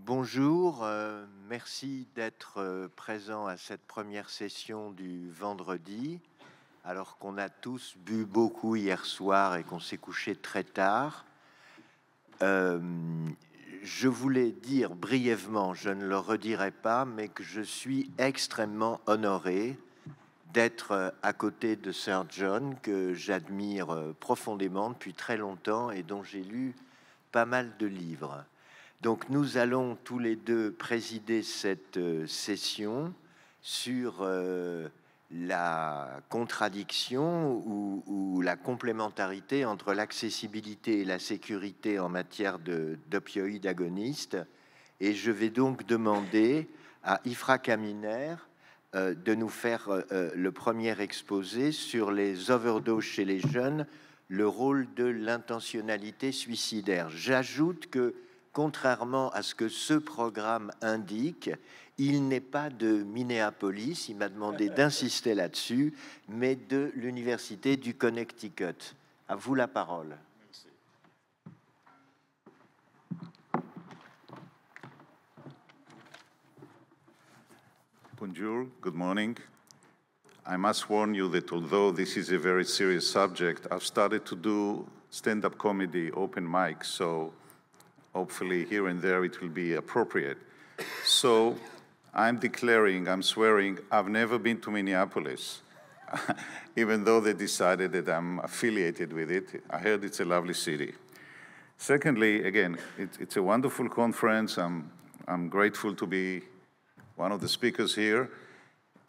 Bonjour, merci d'être présent à cette première session du vendredi, alors qu'on a tous bu beaucoup hier soir et qu'on s'est couché très tard. Je voulais dire brièvement, je ne le redirai pas, mais que je suis extrêmement honoré d'être à côté de Sir John, que j'admire profondément depuis très longtemps et dont j'ai lu pas mal de livres. Donc nous allons tous les deux présider cette session sur la contradiction ou la complémentarité entre l'accessibilité et la sécurité en matière d'opioïdes agonistes. Et je vais donc demander à Yifrah KAMINER de nous faire le premier exposé sur les overdoses chez les jeunes, le rôle de l'intentionnalité suicidaire. J'ajoute que, contrairement à ce que ce programme indique, il n'est pas de Minneapolis, il m'a demandé d'insister là-dessus, mais de l'Université du Connecticut. À vous la parole. Bonjour, good morning. I must warn you that although this is a very serious subject, I've started to do stand-up comedy, open mic, so hopefully here and there it will be appropriate. So I'm declaring, I'm swearing, I've never been to Minneapolis, even though they decided that I'm affiliated with it. I heard it's a lovely city. Secondly, again, it's a wonderful conference. I'm grateful to be one of the speakers here.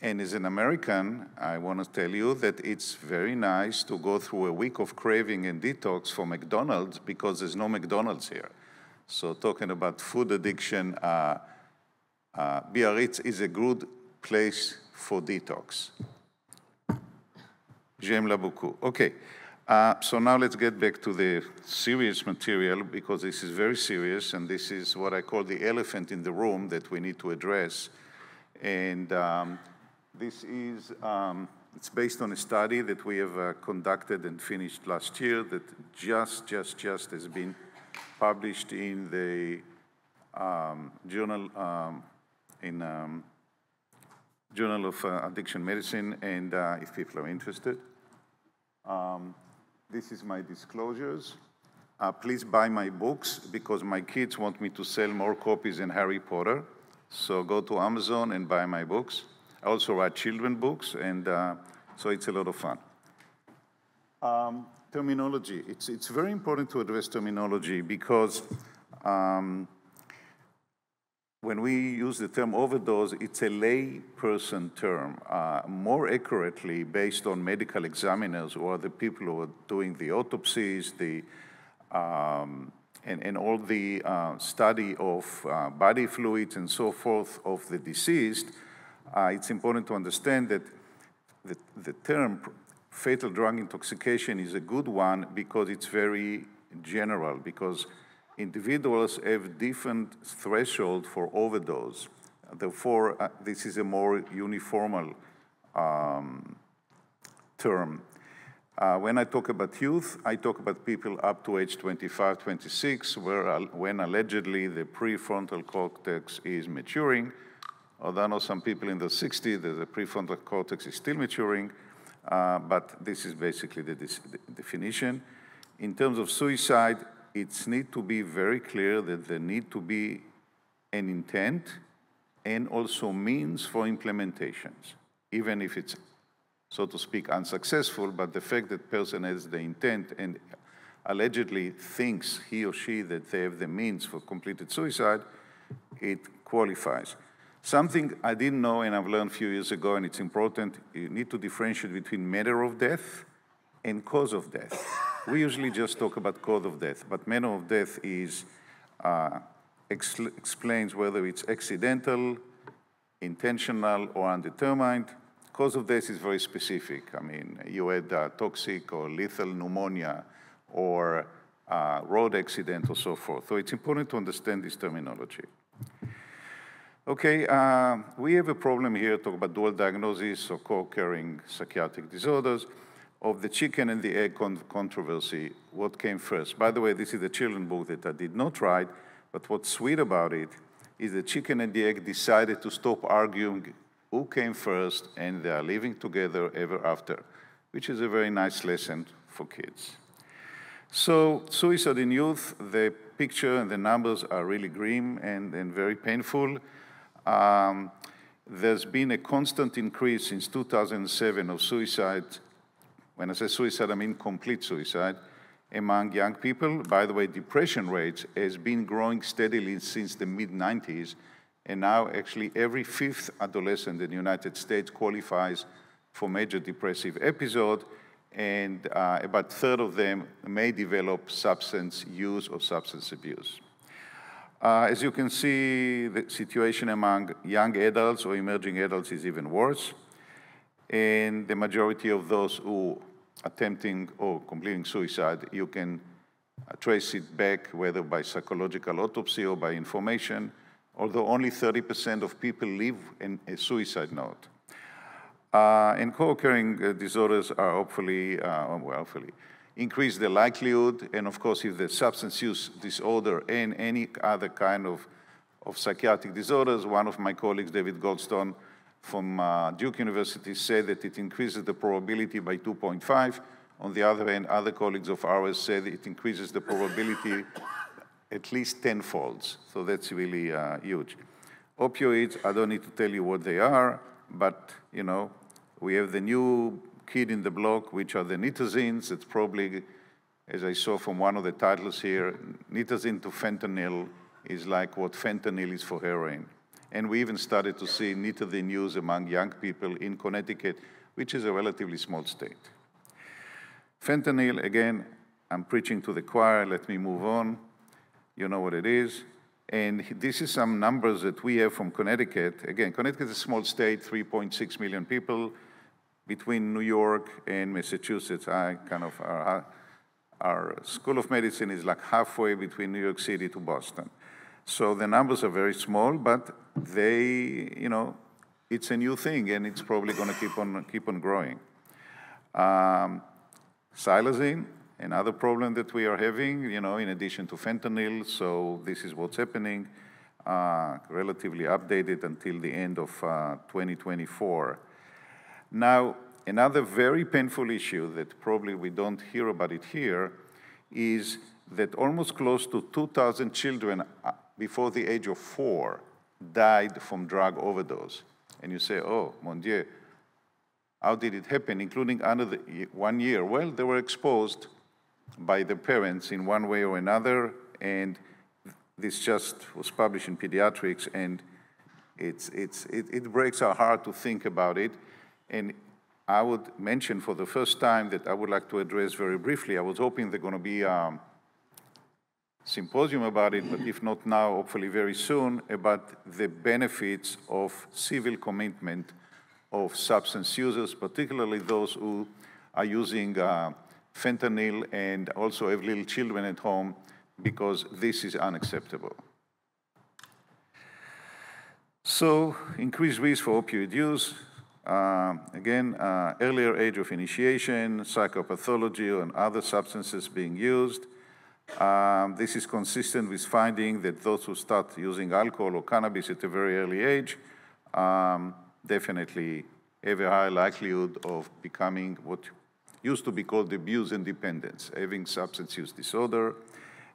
And as an American, I want to tell you that it's very nice to go through a week of craving and detox for McDonald's because there's no McDonald's here. So talking about food addiction, Biarritz is a good place for detox. J'aime la beaucoup. Okay, so now let's get back to the serious material because this is very serious and this is what I call the elephant in the room that we need to address. And this is, it's based on a study that we have conducted and finished last year that just has been published in the journal, Journal of Addiction Medicine, and if people are interested. This is my disclosures. Please buy my books because my kids want me to sell more copies than Harry Potter. So go to Amazon and buy my books. I also write children books, and so it's a lot of fun. Terminology. It's very important to address terminology because when we use the term overdose, it's a lay person term. More accurately, based on medical examiners who are the people who are doing the autopsies, and all the study of body fluids and so forth of the deceased, it's important to understand that the term fatal drug intoxication is a good one because it's very general, because individuals have different threshold for overdose. Therefore, this is a more uniform term. When I talk about youth, I talk about people up to age 25, 26, when allegedly the prefrontal cortex is maturing. Although I know some people in the 60s, the prefrontal cortex is still maturing, but this is basically the definition. In terms of suicide, it needs to be very clear that there need to be an intent and also means for implementations, even if it's, so to speak, unsuccessful, but the fact that person has the intent and allegedly thinks he or she that they have the means for completed suicide, it qualifies. Something I didn't know and I've learned a few years ago, and it's important, you need to differentiate between manner of death and cause of death. We usually just talk about cause of death, but manner of death is, explains whether it's accidental, intentional, or undetermined. Cause of death is very specific. I mean, you had toxic or lethal pneumonia or road accident or so forth. So it's important to understand this terminology. Okay, we have a problem here, talk about dual diagnosis or co-occurring psychiatric disorders. Of the chicken and the egg controversy, what came first? By the way, this is a children's book that I did not write, but what's sweet about it, is the chicken and the egg decided to stop arguing who came first, and they are living together ever after, which is a very nice lesson for kids. So suicide in youth, the picture and the numbers are really grim and very painful. There's been a constant increase since 2007 of suicide. When I say suicide, I mean complete suicide among young people. By the way, depression rates has been growing steadily since the mid-90s, and now actually every fifth adolescent in the United States qualifies for major depressive episode, and about a third of them may develop substance use or substance abuse. As you can see, the situation among young adults or emerging adults is even worse, and the majority of those who attempting or completing suicide, you can trace it back, whether by psychological autopsy or by information, although only 30% of people leave in a suicide note. And co-occurring disorders are hopefully increase the likelihood, and of course, if the substance use disorder and any other kind of psychiatric disorders, one of my colleagues, David Goldstone, from Duke University said that it increases the probability by 2.5. On the other hand, other colleagues of ours said it increases the probability at least tenfolds. So that's really huge. Opioids, I don't need to tell you what they are, but you know, we have the new kid in the block, which are the nitazines. It's probably, as I saw from one of the titles here, nitazine to fentanyl is like what fentanyl is for heroin. And we even started to see nitazine use among young people in Connecticut, which is a relatively small state. Fentanyl, again, I'm preaching to the choir, let me move on. You know what it is. And this is some numbers that we have from Connecticut. Again, Connecticut is a small state, 3.6 million people. Between New York and Massachusetts, our School of Medicine is like halfway between New York City to Boston. So the numbers are very small, but they, you know, it's a new thing, and it's probably going to keep on growing. Psilocybin, another problem that we are having, you know, in addition to fentanyl. So this is what's happening, relatively updated until the end of 2024. Now, another very painful issue that probably we don't hear about it here is that almost close to 2,000 children before the age of 4 died from drug overdose. And you say, oh, mon Dieu, how did it happen, including under the 1 year? Well, they were exposed by the parents in one way or another, and this just was published in Pediatrics, and it breaks our heart to think about it. And I would mention for the first time that I would like to address very briefly. I was hoping there's going to be a symposium about it, but if not now, hopefully very soon, about the benefits of civil commitment of substance users, particularly those who are using fentanyl and also have little children at home, because this is unacceptable. So, increased risk for opioid use. Again, earlier age of initiation, psychopathology and other substances being used. This is consistent with finding that those who start using alcohol or cannabis at a very early age definitely have a high likelihood of becoming what used to be called abuse and dependence, having substance use disorder.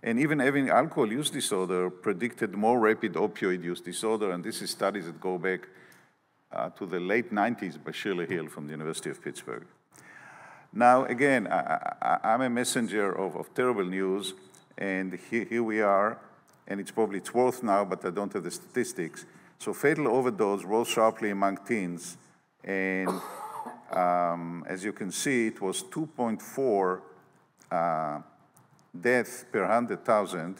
And even having alcohol use disorder predicted more rapid opioid use disorder, and this is studies that go back to the late 90s by Shirley Hill from the University of Pittsburgh. Now, again, I'm a messenger of terrible news, and here we are, and it's worse now, but I don't have the statistics. So fatal overdose rose sharply among teens, and as you can see, it was 2.4 deaths per 100,000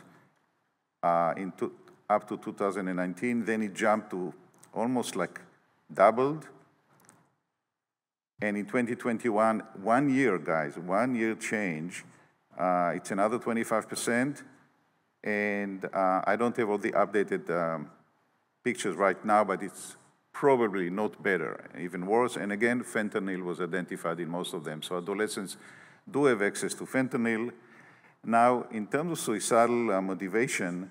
up to 2019. Then it jumped to almost like doubled. And in 2021, 1 year, guys, 1 year change, it's another 25%. And I don't have all the updated pictures right now, but it's probably not better, even worse. And again, fentanyl was identified in most of them. So adolescents do have access to fentanyl. Now, in terms of suicidal motivation,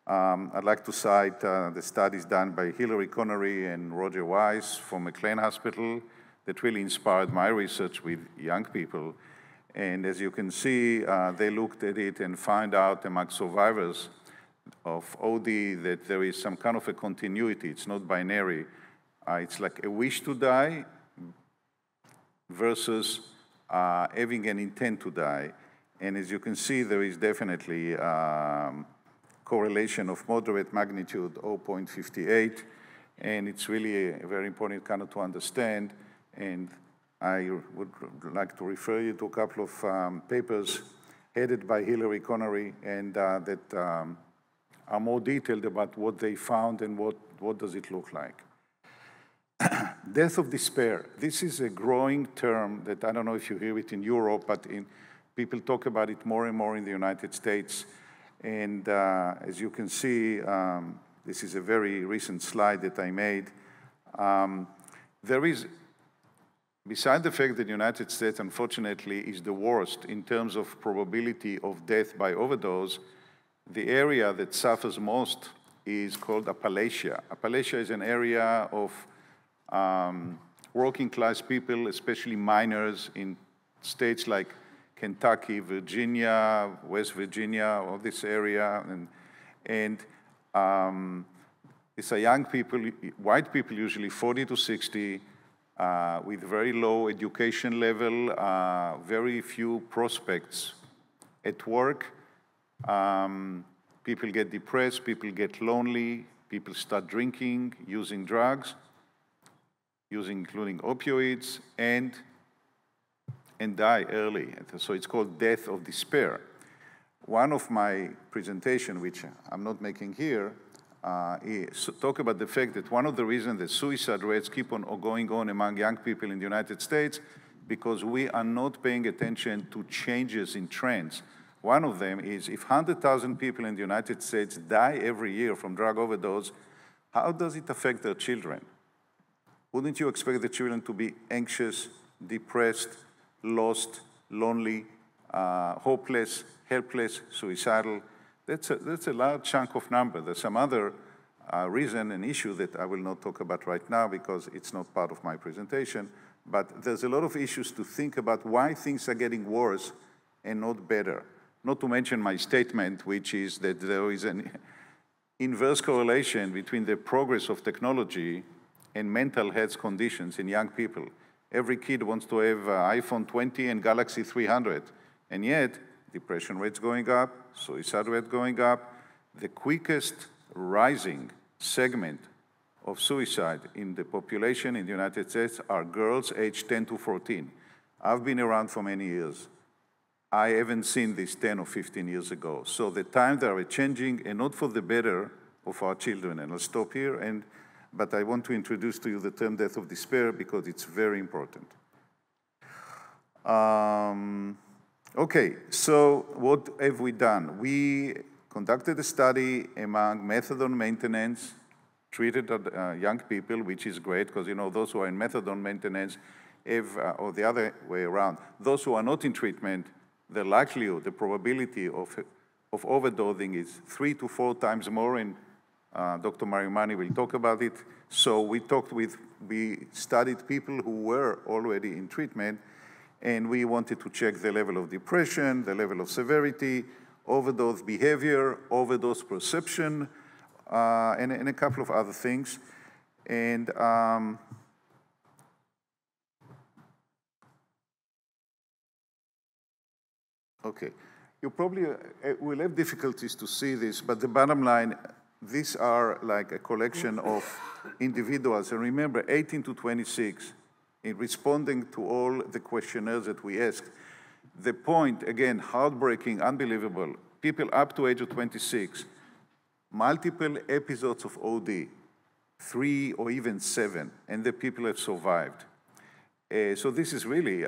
I'd like to cite the studies done by Hilary Connery and Roger Weiss from McLean Hospital that really inspired my research with young people. And as you can see, they looked at it and found out among survivors of OD that there is some kind of a continuity. It's not binary. It's like a wish to die versus having an intent to die. And as you can see, there is definitely correlation of moderate magnitude, 0.58, and it's really a very important kind of to understand. And I would like to refer you to a couple of papers headed by Hilary Connery and that are more detailed about what they found and what does it look like. Death of despair. This is a growing term that I don't know if you hear it in Europe, but people talk about it more and more in the United States. And as you can see, this is a very recent slide that I made. There is, beside the fact that the United States, unfortunately, is the worst in terms of probability of death by overdose, the area that suffers most is called Appalachia. Appalachia is an area of working class people, especially miners in states like Kentucky, Virginia, West Virginia, all this area. And it's a young people, white people usually 40 to 60, with very low education level, very few prospects at work. People get depressed, people get lonely, people start drinking, using drugs, including opioids, and die early. So it's called death of despair. One of my presentation, which I'm not making here, is talk about the fact that one of the reasons that suicide rates keep on going on among young people in the United States, because we are not paying attention to changes in trends. One of them is if 100,000 people in the United States die every year from drug overdose, how does it affect their children? Wouldn't you expect the children to be anxious, depressed, lost, lonely, hopeless, helpless, suicidal? That's a large chunk of number. There's some other reason and issue that I will not talk about right now because it's not part of my presentation, but there's a lot of issues to think about why things are getting worse and not better. Not to mention my statement, which is that there is an inverse correlation between the progress of technology and mental health conditions in young people. Every kid wants to have iPhone 20 and Galaxy 300, and yet depression rates going up, suicide rate going up. The quickest rising segment of suicide in the population in the United States are girls aged 10 to 14. I've been around for many years. I haven't seen this 10 or 15 years ago. So the times are changing, and not for the better of our children. And I'll stop here, but I want to introduce to you the term death of despair because it's very important. Okay, so what have we done? We conducted a study among methadone maintenance treated young people, which is great because, you know, those who are in methadone maintenance have, or the other way around, those who are not in treatment, the likelihood, the probability of overdosing is 3 to 4 times more, and Dr. Marimani will talk about it. So we studied people who were already in treatment, and we wanted to check the level of depression, the level of severity, overdose behavior, overdose perception, and a couple of other things. And okay, you probably will have difficulties to see this, but the bottom line, these are like a collection of individuals. And remember, 18 to 26, in responding to all the questionnaires that we asked. The point, again, heartbreaking, unbelievable, people up to age of 26, multiple episodes of OD, 3 or even 7, and the people have survived. So this is really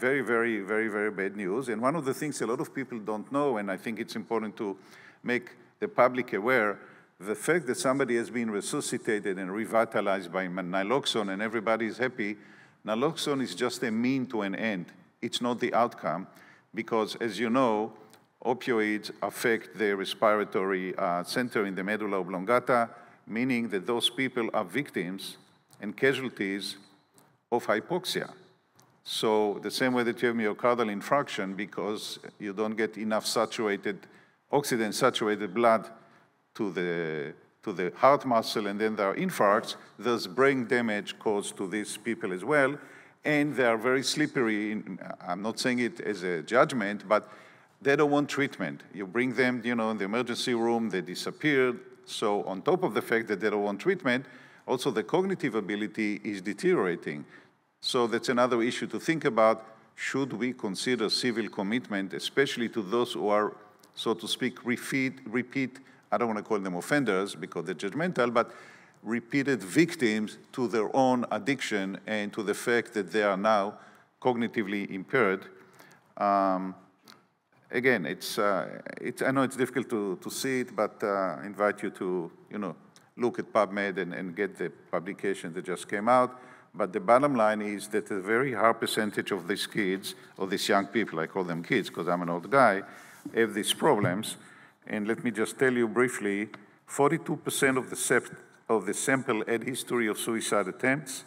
very, very, very, very bad news. And one of the things a lot of people don't know, and I think it's important to make the public aware, the fact that somebody has been resuscitated and revitalized by naloxone and everybody is happy, naloxone is just a mean to an end. It's not the outcome because, as you know, opioids affect the respiratory center in the medulla oblongata, meaning that those people are victims and casualties of hypoxia. So the same way that you have myocardial infarction because you don't get enough oxygen-saturated blood to the heart muscle, and then there are infarcts, there's brain damage caused to these people as well, and they are very slippery. I'm not saying it as a judgment, but they don't want treatment. You bring them, in the emergency room, they disappear. So on top of the fact that they don't want treatment, also the cognitive ability is deteriorating. So that's another issue to think about. Should we consider civil commitment, especially to those who are, so to speak, repeat, I don't want to call them offenders because they're judgmental, but repeated victims to their own addiction and to the fact that they are now cognitively impaired. Again, I know it's difficult to see it, but I invite you to, look at PubMed and get the publication that just came out. But the bottom line is that a very high percentage of these kids, or these young people, I call them kids because I'm an old guy, have these problems. And let me just tell you briefly, 42% of the sample had history of suicide attempts.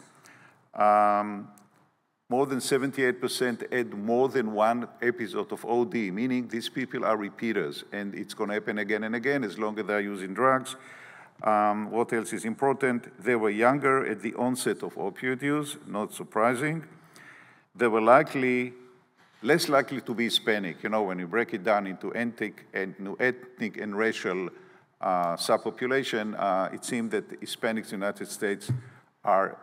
More than 78% had more than one episode of OD, meaning these people are repeaters, and it's going to happen again and again as long as they're using drugs. What else is important? They were younger at the onset of opioid use, not surprising. They were less likely to be Hispanic. When you break it down into ethnic and racial subpopulation, it seemed that Hispanics in the United States are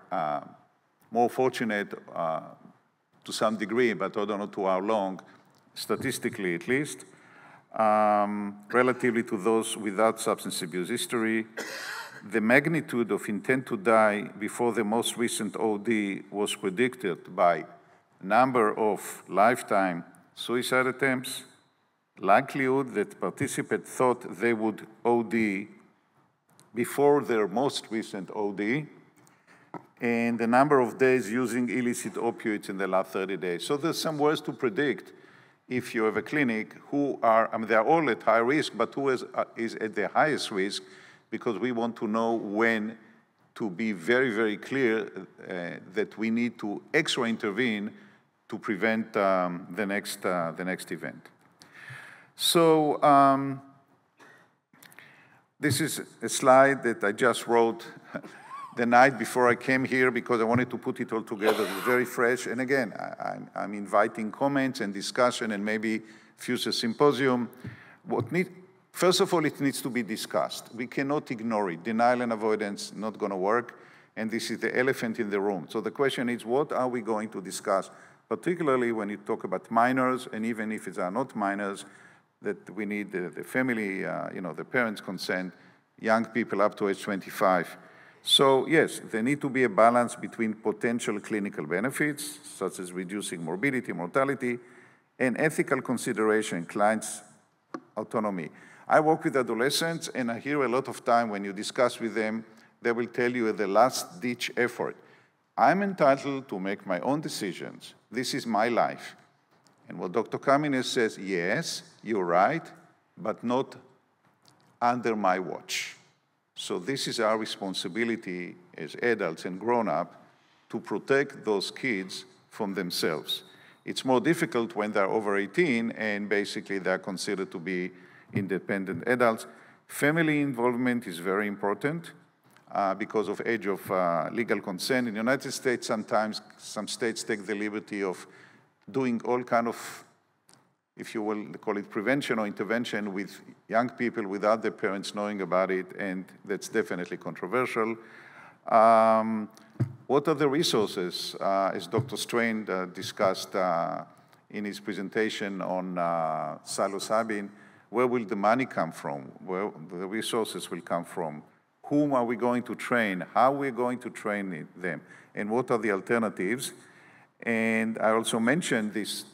more fortunate to some degree, but I don't know to how long, statistically at least, relatively to those without substance abuse history. The magnitude of intent to die before the most recent OD was predicted by number of lifetime suicide attempts, likelihood that participants thought they would OD before their most recent OD, and the number of days using illicit opioids in the last 30 days. So there's some ways to predict if you have a clinic who are, they're all at high risk, but who is at the highest risk, because we want to know when to be very, very clear that we need to extra intervene to prevent the next event. So this is a slide that I just wrote the night before I came here because I wanted to put it all together. It's very fresh. And again, I'm inviting comments and discussion and maybe future symposium. First of all, it needs to be discussed. We cannot ignore it. Denial and avoidance not going to work. And this is the elephant in the room. So the question is, what are we going to discuss? Particularly when you talk about minors, and even if they are not minors, that we need the family, the parents' consent, young people up to age 25. So yes, there need to be a balance between potential clinical benefits, such as reducing morbidity, mortality, and ethical consideration, clients' autonomy. I work with adolescents, and I hear a lot of time when you discuss with them, they will tell you the last-ditch effort. I'm entitled to make my own decisions. This is my life. And what Dr. KAMINER says, yes, you're right, but not under my watch. So this is our responsibility as adults and grown-up to protect those kids from themselves. It's more difficult when they're over 18 and basically they're considered to be independent adults. Family involvement is very important because of age of legal consent. In the United States, sometimes some states take the liberty of doing all kind of, if you will call it prevention or intervention with young people without their parents knowing about it, and that's definitely controversial. What are the resources, as Dr. Strain discussed in his presentation on psilocybin, where will the money come from? Where the resources will come from? Whom are we going to train? How are we going to train them? And what are the alternatives? And I also mentioned this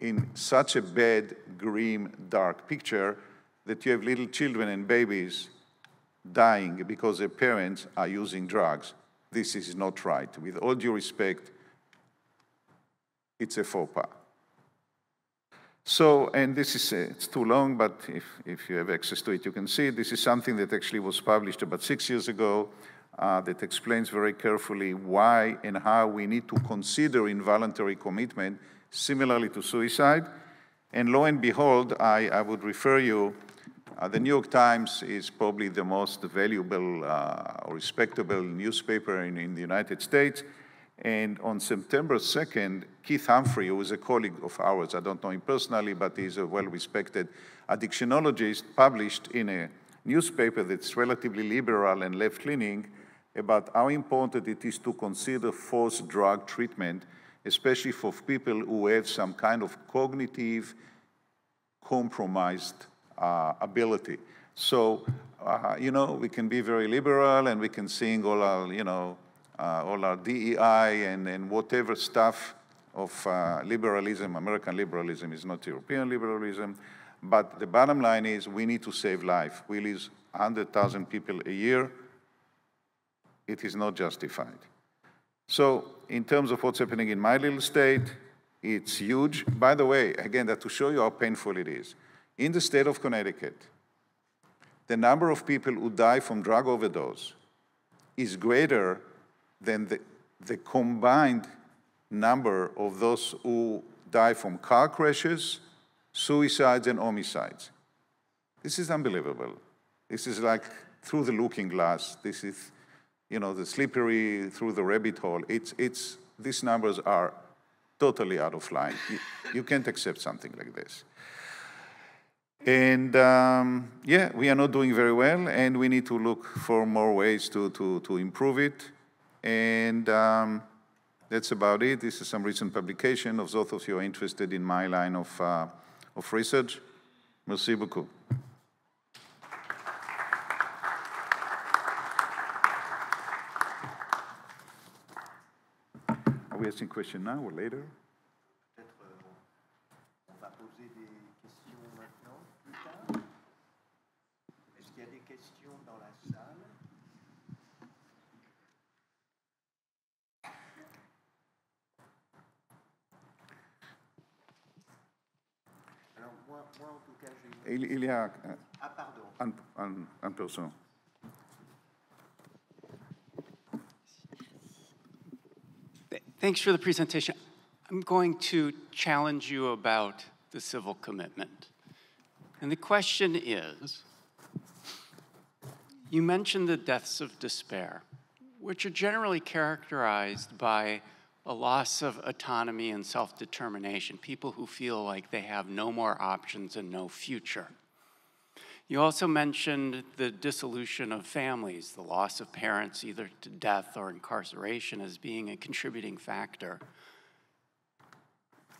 in such a bad, grim, dark picture that you have little children and babies dying because their parents are using drugs. This is not right. With all due respect, it's a faux pas. So, and this is, it's too long, but if you have access to it, you can see it. This is something that actually was published about 6 years ago that explains very carefully why and how we need to consider involuntary commitment similarly to suicide. And lo and behold, I would refer you, the New York Times is probably the most valuable or respectable newspaper in the United States. And on September 2nd, Keith Humphrey, who is a colleague of ours, I don't know him personally, but he's a well-respected addictionologist, published in a newspaper that's relatively liberal and left-leaning about how important it is to consider forced drug treatment, especially for people who have some kind of cognitive compromised ability. So, you know, we can be very liberal and we can sing all our, you know, all our DEI and whatever stuff of liberalism. American liberalism is not European liberalism. But the bottom line is we need to save life. We lose 100,000 people a year. It is not justified. So in terms of what's happening in my little state, it's huge. By the way, again, that to show you how painful it is. In the state of Connecticut, the number of people who die from drug overdose is greater than the combined number of those who die from car crashes, suicides, and homicides. This is unbelievable. This is like through the looking glass. This is, you know, the slippery through the rabbit hole. These numbers are totally out of line. You can't accept something like this. And yeah, we are not doing very well, and we need to look for more ways to improve it. And that's about it. This is some recent publication of those of you who are interested in my line of research. Merci beaucoup. Are we asking questions now or later? Il y a un person. Thanks for the presentation. I'm going to challenge you about the civil commitment. And the question is, you mentioned the deaths of despair, which are generally characterized by a loss of autonomy and self-determination, people who feel like they have no more options and no future. You also mentioned the dissolution of families, the loss of parents either to death or incarceration as being a contributing factor.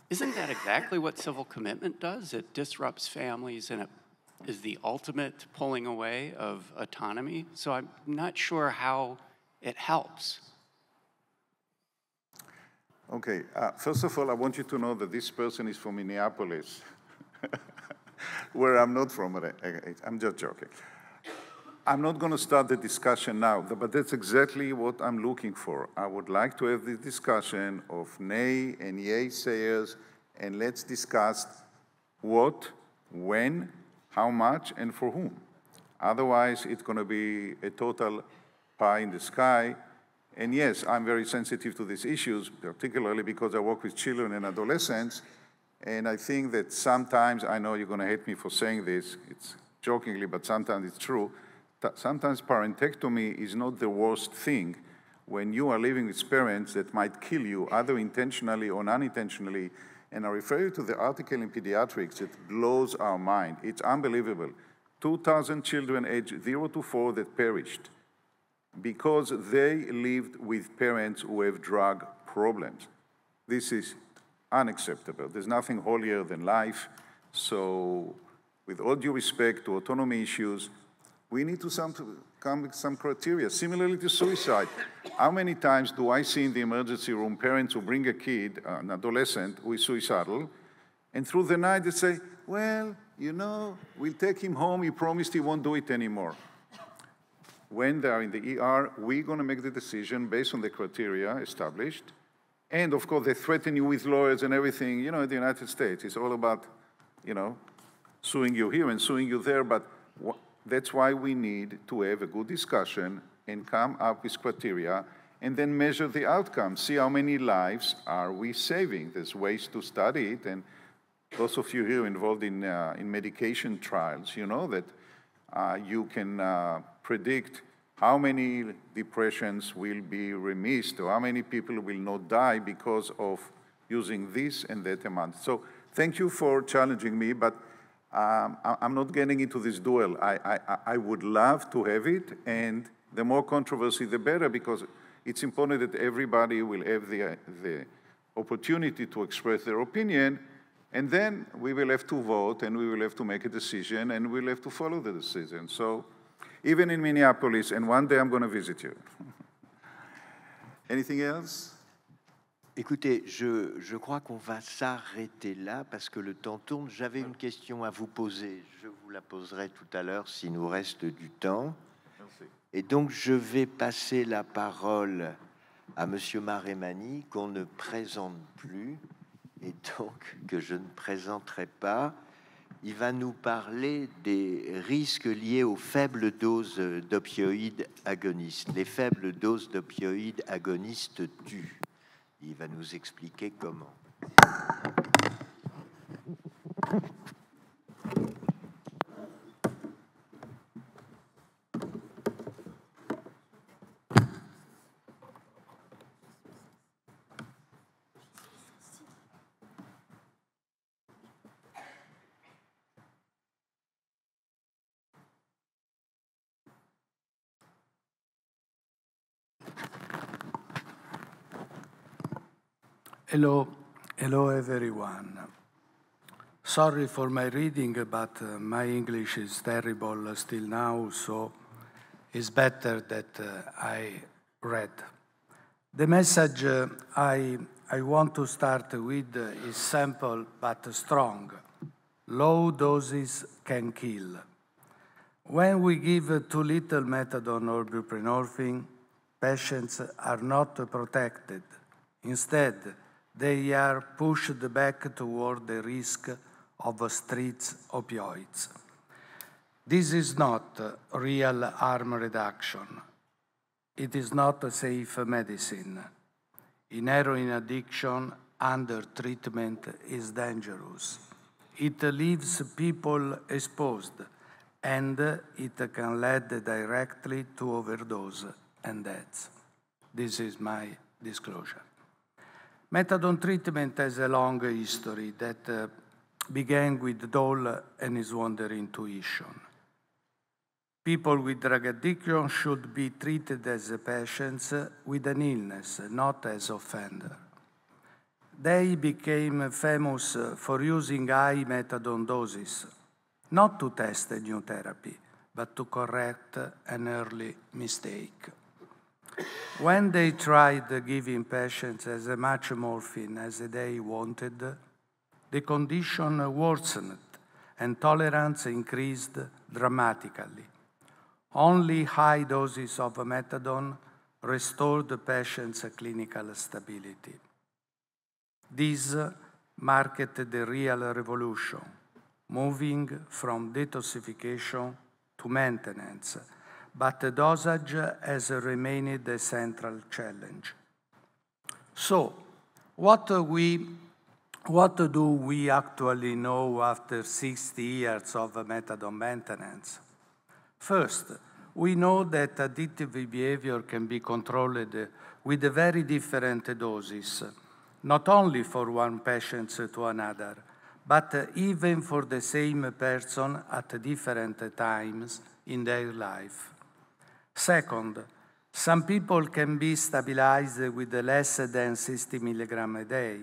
Isn't that exactly what civil commitment does? It disrupts families and it is the ultimate pulling away of autonomy. So I'm not sure how it helps. Okay, first of all, I want you to know that this person is from Minneapolis, where I'm not from. I'm just joking. I'm not going to start the discussion now, but that's exactly what I'm looking for. I would like to have this discussion of nay and yay sayers, and let's discuss what, when, how much, and for whom. Otherwise, it's going to be a total pie in the sky. And yes, I'm very sensitive to these issues, particularly because I work with children and adolescents. And I think that sometimes, I know you're going to hate me for saying this, it's jokingly, but sometimes it's true. Sometimes parentectomy is not the worst thing when you are living with parents that might kill you, either intentionally or unintentionally. And I refer you to the article in Pediatrics that blows our mind. It's unbelievable. 2,000 children aged 0 to 4 that perished because they lived with parents who have drug problems. This is unacceptable. There's nothing holier than life. So with all due respect to autonomy issues, we need to come with some criteria. Similarly to suicide, how many times do I see in the emergency room parents who bring a kid, an adolescent, who is suicidal, and through the night they say, well, you know, we'll take him home, he promised he won't do it anymore. When they are in the ER, we're going to make the decision based on the criteria established. And of course, they threaten you with lawyers and everything. You know, in the United States, it's all about you know, suing you here and suing you there, but that's why we need to have a good discussion and come up with criteria and then measure the outcome, see how many lives are we saving. There's ways to study it, and those of you here involved in medication trials, you know that you can predict how many depressions will be remitted, or how many people will not die because of using this and that amount. So thank you for challenging me, but I'm not getting into this duel. I would love to have it, and the more controversy, the better, because it's important that everybody will have the opportunity to express their opinion, and then we will have to vote, and we will have to make a decision, and we'll have to follow the decision. So even in Minneapolis, and one day I'm going to visit you. Anything else? Écoutez, je crois qu'on va s'arrêter là parce que le temps tourne. J'avais une question à vous poser. Je vous la poserai tout à l'heure s'il nous reste du temps. Merci. Et donc, je vais passer la parole à Monsieur Maremanni, qu'on ne présente plus, et donc que je ne présenterai pas. Il va nous parler des risques liés aux faibles doses d'opioïdes agonistes. Les faibles doses d'opioïdes agonistes tuent. Il va nous expliquer comment. Hello everyone. Sorry for my reading, but my English is terrible still now, so it's better that I read. The message I want to start with is simple but strong. Low doses can kill. When we give too little methadone or buprenorphine, patients are not protected. Instead, they are pushed back toward the risk of street opioids. This is not real harm reduction. It is not a safe medicine. In heroin addiction, under treatment is dangerous. It leaves people exposed, and it can lead directly to overdose and deaths. This is my disclosure. Methadone treatment has a long history that began with Dole and his wandering intuition. People with drug addiction should be treated as patients with an illness, not as offenders. They became famous for using high methadone doses, not to test a new therapy, but to correct an early mistake. When they tried giving patients as much morphine as they wanted, the condition worsened and tolerance increased dramatically. Only high doses of methadone restored the patient's clinical stability. This marked the real revolution, moving from detoxification to maintenance, but the dosage has remained the central challenge. So, what do we actually know after 60 years of methadone maintenance? First, we know that addictive behavior can be controlled with very different doses, not only for one patient to another, but even for the same person at different times in their life. Second, some people can be stabilized with less than 60 milligrams a day,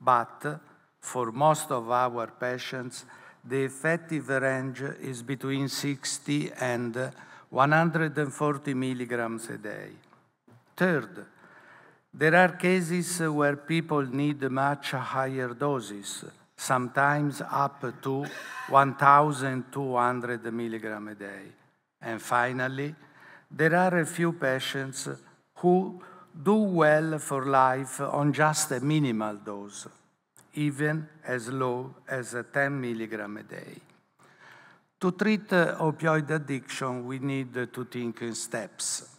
but for most of our patients, the effective range is between 60 and 140 milligrams a day. Third, there are cases where people need much higher doses, sometimes up to 1,200 milligrams a day. And finally, there are a few patients who do well for life on just a minimal dose. even as low as 10 milligrams a day. To treat opioid addiction, we need to think in steps.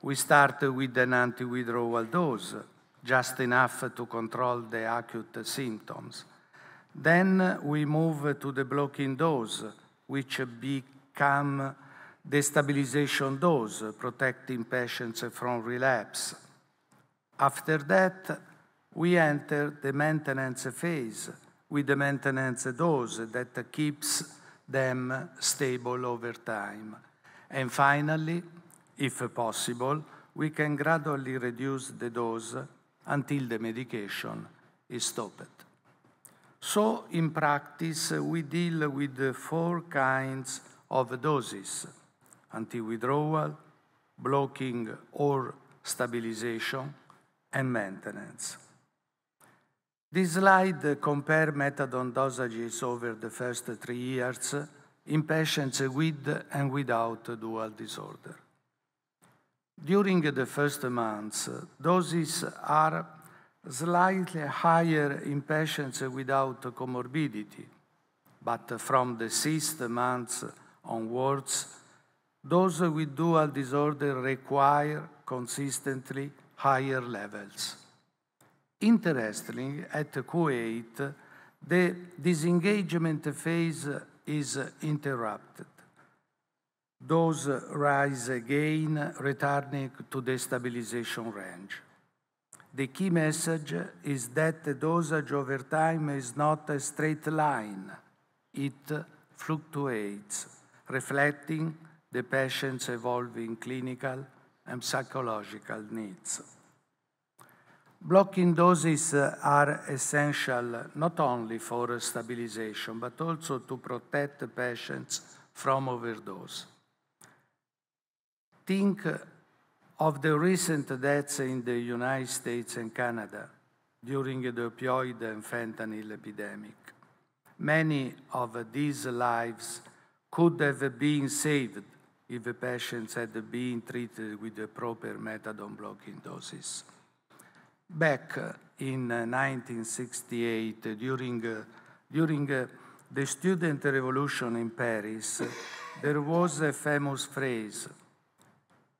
We start with an anti-withdrawal dose, just enough to control the acute symptoms. Then we move to the blocking dose, which become the stabilization dose, protecting patients from relapse. After that, we enter the maintenance phase with the maintenance dose that keeps them stable over time. And finally, if possible, we can gradually reduce the dose until the medication is stopped. So, in practice, we deal with 4 kinds of doses: anti-withdrawal, blocking or stabilization, and maintenance. This slide compares methadone dosages over the first 3 years in patients with and without dual disorder. During the first months, doses are slightly higher in patients without comorbidity, but from the 6th month onwards, those with dual disorder require consistently higher levels. Interestingly, at Q8, the disengagement phase is interrupted. Those rise again, returning to the stabilization range. The key message is that the dosage over time is not a straight line. It fluctuates, reflecting the patient's evolving clinical and psychological needs. Blocking doses are essential not only for stabilization, but also to protect patients from overdose. Think of the recent deaths in the United States and Canada during the opioid and fentanyl epidemic. Many of these lives could have been saved if the patients had been treated with the proper methadone blocking doses. Back in 1968, during the student revolution in Paris, there was a famous phrase: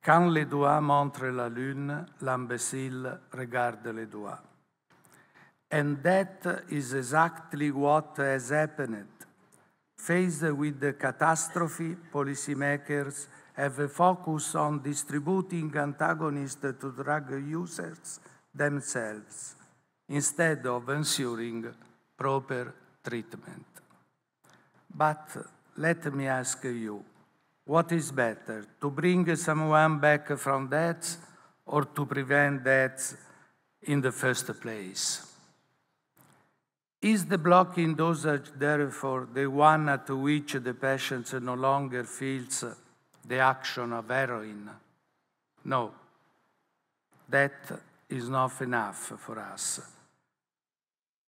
"Quand les doigts montrent la lune, l'imbécile regarde les doigts." And that is exactly what has happened. Faced with the catastrophe, policymakers have a focus on distributing antagonists to drug users themselves, instead of ensuring proper treatment. But let me ask you, what is better, to bring someone back from death or to prevent death in the first place? Is the blocking dosage, therefore, the one at which the patient no longer feels the action of heroin? No, that is not enough for us.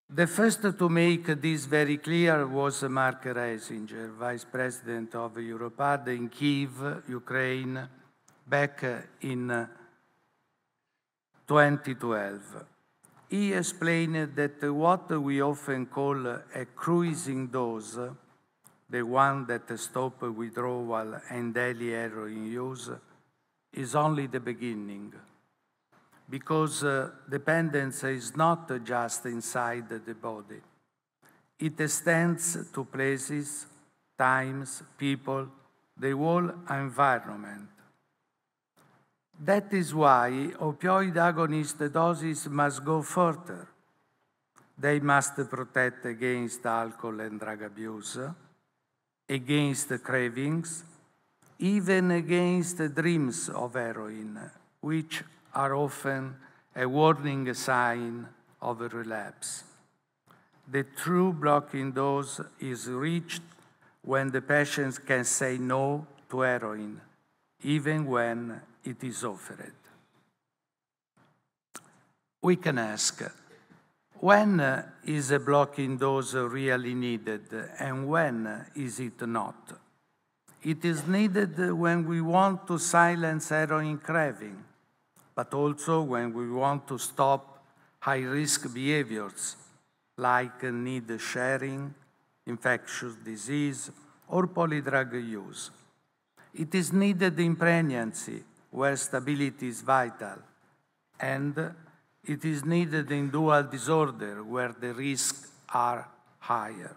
The first to make this very clear was Mark Reisinger, Vice President of Europad in Kyiv, Ukraine, back in 2012. He explained that what we often call a cruising dose, the one that stops withdrawal and daily heroin use, is only the beginning. Because dependence is not just inside the body. It extends to places, times, people, the whole environment. That is why opioid agonist doses must go further. They must protect against alcohol and drug abuse, against cravings, even against dreams of heroin, which are often a warning sign of a relapse. The true blocking dose is reached when the patient can say no to heroin, even when it is offered. We can ask, when is a blocking dose really needed and when is it not? It is needed when we want to silence heroin craving, but also when we want to stop high-risk behaviors, like need sharing, infectious disease, or polydrug use. It is needed in pregnancy, where stability is vital, and it is needed in dual disorder, where the risks are higher.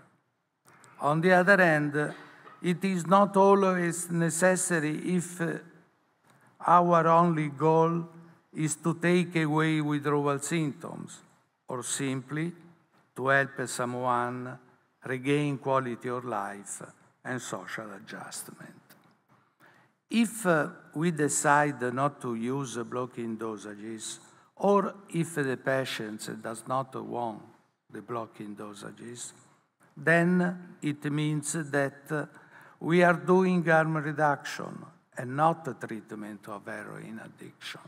On the other hand, it is not always necessary if our only goal is to take away withdrawal symptoms, or simply to help someone regain quality of life and social adjustment. If we decide not to use blocking dosages, or if the patient does not want the blocking dosages, then it means that we are doing harm reduction and not treatment of heroin addiction.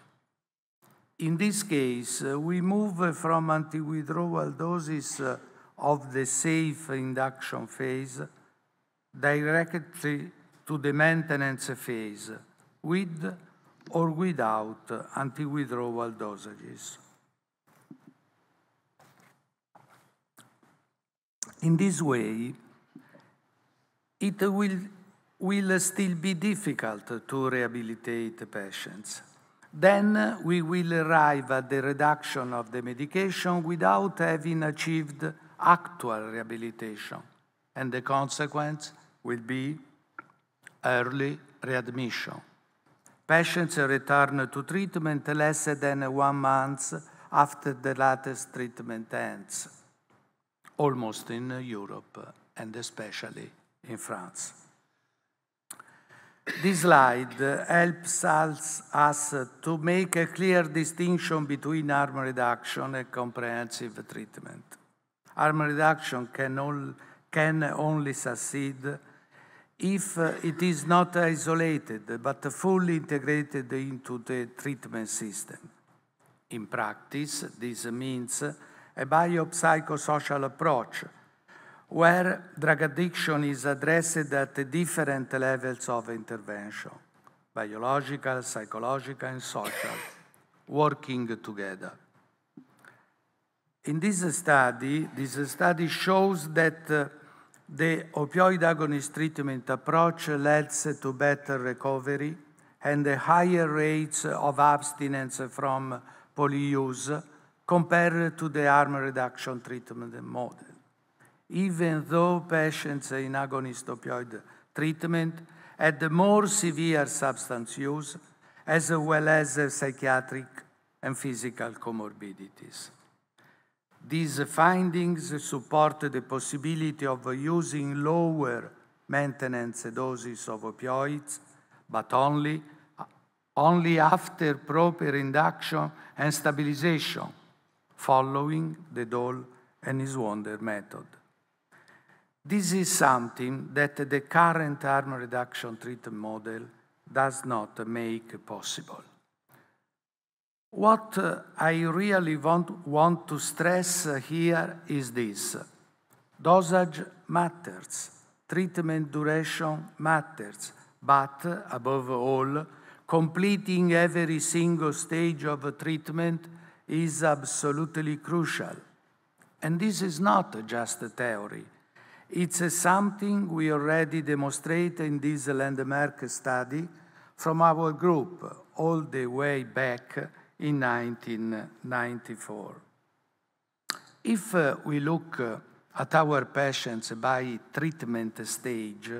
In this case, we move from anti-withdrawal doses of the safe induction phase directly to the maintenance phase, with or without anti-withdrawal dosages. In this way, it will still be difficult to rehabilitate patients. Then we will arrive at the reduction of the medication without having achieved actual rehabilitation, and the consequence will be early readmission. Patients return to treatment less than 1 month after the latest treatment ends, almost in Europe and especially in France. This slide helps us to make a clear distinction between harm reduction and comprehensive treatment. Harm reduction can only succeed if it is not isolated, but fully integrated into the treatment system. In practice, this means a biopsychosocial approach, where drug addiction is addressed at different levels of intervention, biological, psychological, and social, working together. In this study shows that the opioid agonist treatment approach leads to better recovery and higher rates of abstinence from polyuse compared to the harm reduction treatment model, even though patients in agonist opioid treatment had more severe substance use, as well as psychiatric and physical comorbidities. These findings support the possibility of using lower maintenance doses of opioids, but only after proper induction and stabilization, following the Dole and his Wonder method. This is something that the current harm reduction treatment model does not make possible. What I really want to stress here is this. Dosage matters, treatment duration matters, but above all, completing every single stage of treatment is absolutely crucial. And this is not just a theory. It's something we already demonstrated in this landmark study from our group all the way back in 1994. If we look at our patients by treatment stage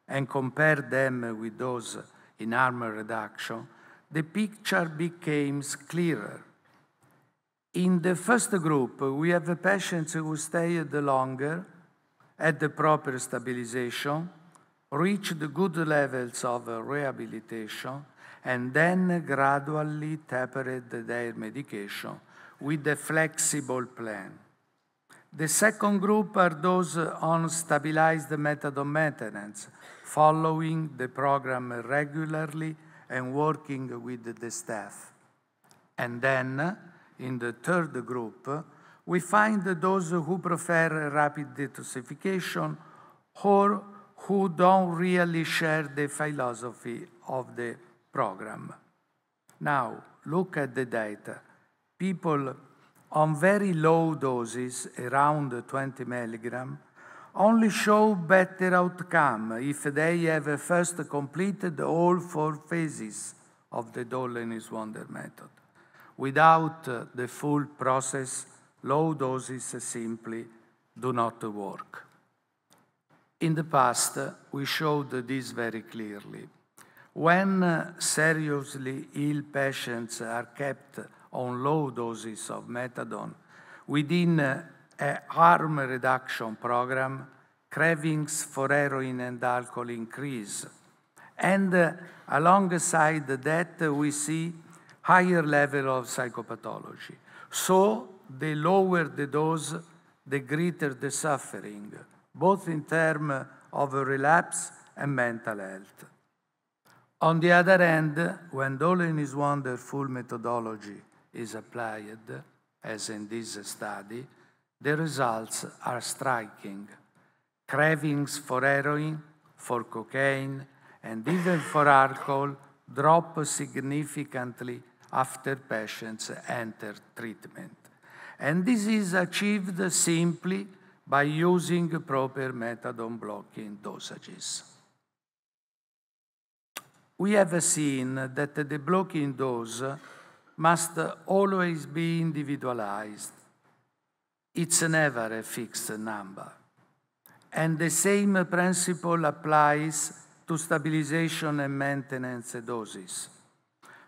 and compare them with those in harm reduction, the picture becomes clearer. In the first group, we have patients who stayed longer, had the proper stabilization, reached good levels of rehabilitation, and then gradually tapered their medication with a flexible plan. The second group are those on stabilized method of maintenance, following the program regularly and working with the staff. And then, in the third group, we find those who prefer rapid detoxification or who don't really share the philosophy of the program. Now, look at the data. People on very low doses, around 20 milligram, only show better outcome if they have first completed all 4 phases of the Dole-Wonder method. Without the full process, low doses simply do not work. In the past, we showed this very clearly. When seriously ill patients are kept on low doses of methadone within a harm reduction program, cravings for heroin and alcohol increase. And alongside that, we see higher level of psychopathology. So the lower the dose, the greater the suffering, both in terms of relapse and mental health. On the other hand, when Dole-Wonder full methodology is applied, as in this study, the results are striking. Cravings for heroin, for cocaine, and even for alcohol drop significantly after patients enter treatment. And this is achieved simply by using proper methadone blocking dosages. We have seen that the blocking dose must always be individualized. It's never a fixed number. And the same principle applies to stabilization and maintenance doses.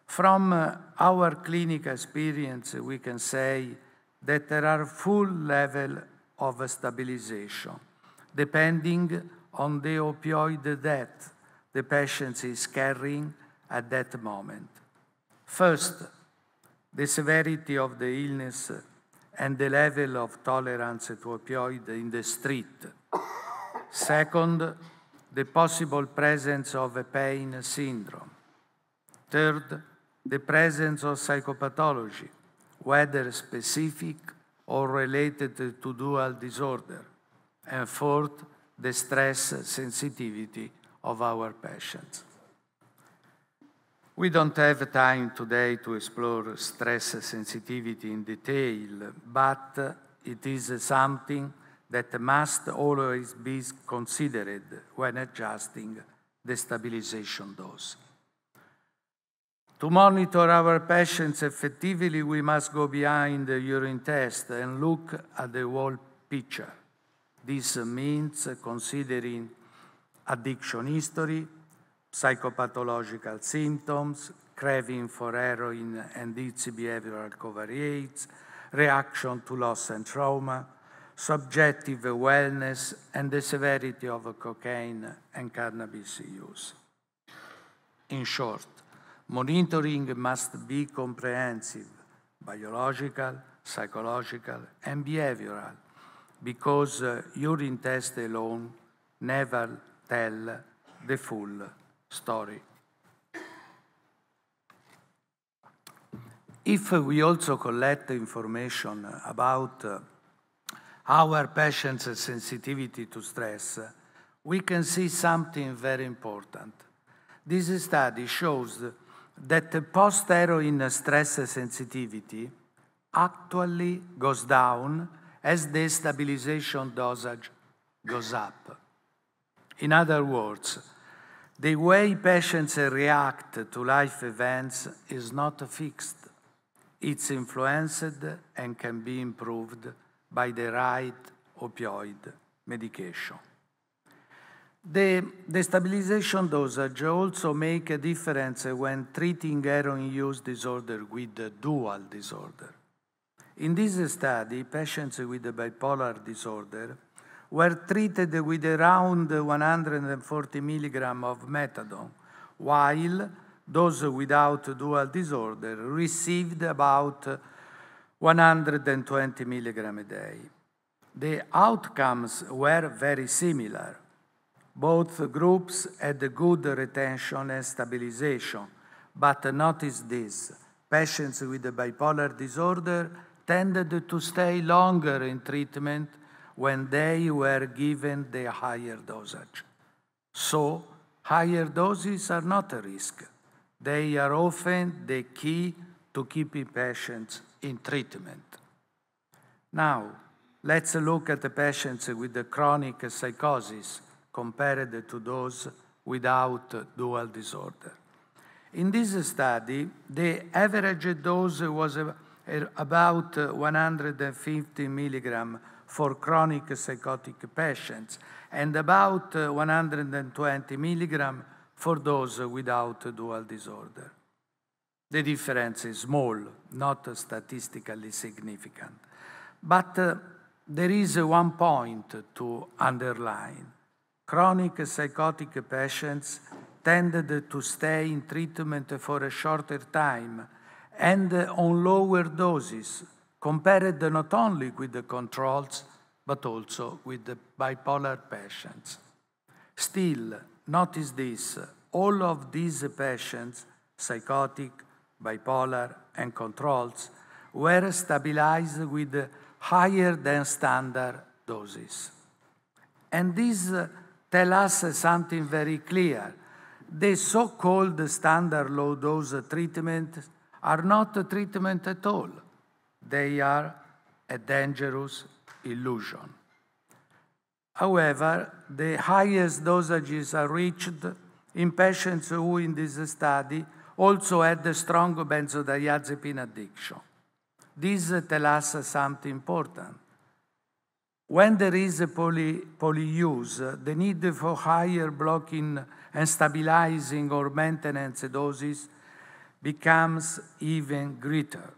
From our clinical experience, we can say that there are full levels of stabilization, depending on the opioid that the patient is carrying at that moment. First, the severity of the illness and the level of tolerance to opioid in the street. Second, the possible presence of a pain syndrome. Third, the presence of psychopathology, whether specific or related to dual disorder. And fourth, the stress sensitivity of our patients. We don't have time today to explore stress sensitivity in detail, but it is something that must always be considered when adjusting the stabilization dose. To monitor our patients effectively, we must go behind the urine test and look at the whole picture. This means considering addiction history, psychopathological symptoms, craving for heroin and its behavioral covariates, reaction to loss and trauma, subjective wellness, and the severity of cocaine and cannabis use. In short, monitoring must be comprehensive, biological, psychological, and behavioral, because urine tests alone never tell the full story. If we also collect information about our patients' sensitivity to stress, we can see something very important. This study shows that the post-heroin stress sensitivity actually goes down as the stabilization dosage goes up. In other words, the way patients react to life events is not fixed. It's influenced and can be improved by the right opioid medication. The stabilization dosage also makes a difference when treating heroin use disorder with dual disorder. In this study, patients with bipolar disorder were treated with around 140 milligrams of methadone, while those without dual disorder received about 120 milligrams a day. The outcomes were very similar. Both groups had good retention and stabilization, but notice this: patients with bipolar disorder tended to stay longer in treatment when they were given the higher dosage. So, higher doses are not a risk. They are often the key to keeping patients in treatment. Now, let's look at the patients with the chronic psychosis compared to those without dual disorder. In this study, the average dose was about 150 milligrams for chronic psychotic patients and about 120 milligrams for those without dual disorder. The difference is small, not statistically significant. But there is one point to underline. Chronic psychotic patients tended to stay in treatment for a shorter time and on lower doses, compared not only with the controls, but also with the bipolar patients. Still, notice this, all of these patients, psychotic, bipolar, and controls, were stabilized with higher than standard doses. And this tells us something very clear. The so-called standard low-dose treatments are not a treatment at all. They are a dangerous illusion. However, the highest dosages are reached in patients who, in this study, also had a strong benzodiazepine addiction. This tells us something important. When there is a polyuse, the need for higher blocking and stabilizing or maintenance doses becomes even greater.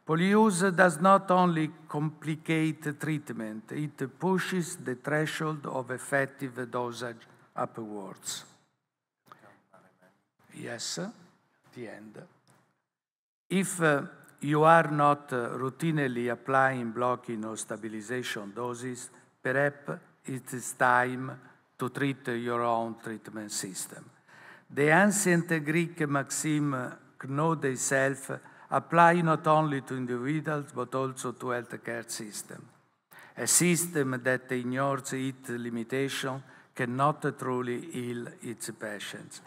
Polyuse does not only complicate treatment, it pushes the threshold of effective dosage upwards. Yes, the end. If you are not routinely applying blocking or stabilization doses, perhaps it is time to treat your own treatment system. The ancient Greek maxim, knowledge itself, apply not only to individuals but also to healthcare system. A system that ignores its limitation cannot truly heal its patients.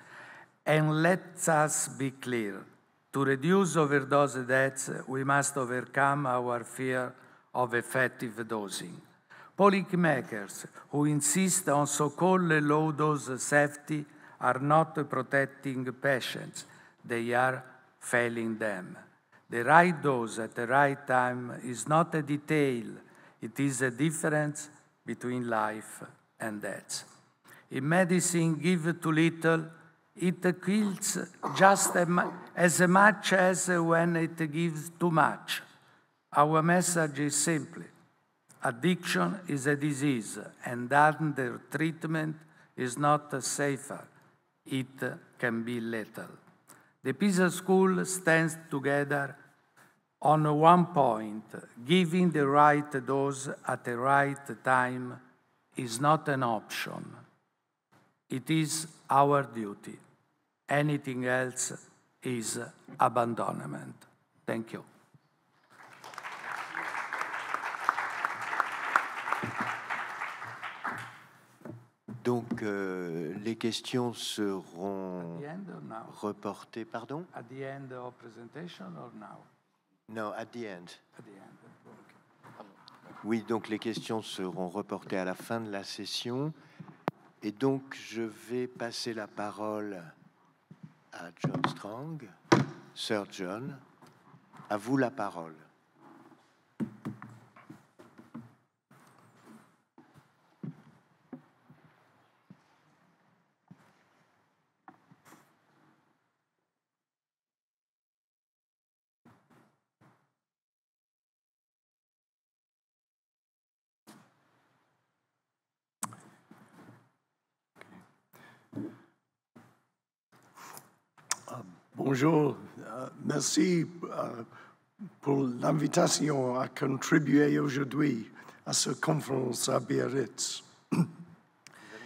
And let us be clear, to reduce overdose deaths, we must overcome our fear of effective dosing. Policymakers who insist on so-called low-dose safety are not protecting patients, they are failing them. The right dose at the right time is not a detail, it is a difference between life and death. In medicine, give too little, it kills just as much as when it gives too much. Our message is simply, addiction is a disease, and under treatment is not safer. It can be lethal. The Pisa School stands together on one point. Giving the right dose at the right time is not an option. It is our duty. Anything else is abandonment. Thank you. Donc, les questions seront reportées. Pardon? At the end of presentation or now? No, at the end. At the end. Okay. Oui, donc les questions seront reportées à la fin de la session. Et donc, je vais passer la parole à John Strang, Sir John. À vous la parole. Bonjour, merci pour l'invitation à contribuer aujourd'hui à cette conférence à Biarritz. Vous allez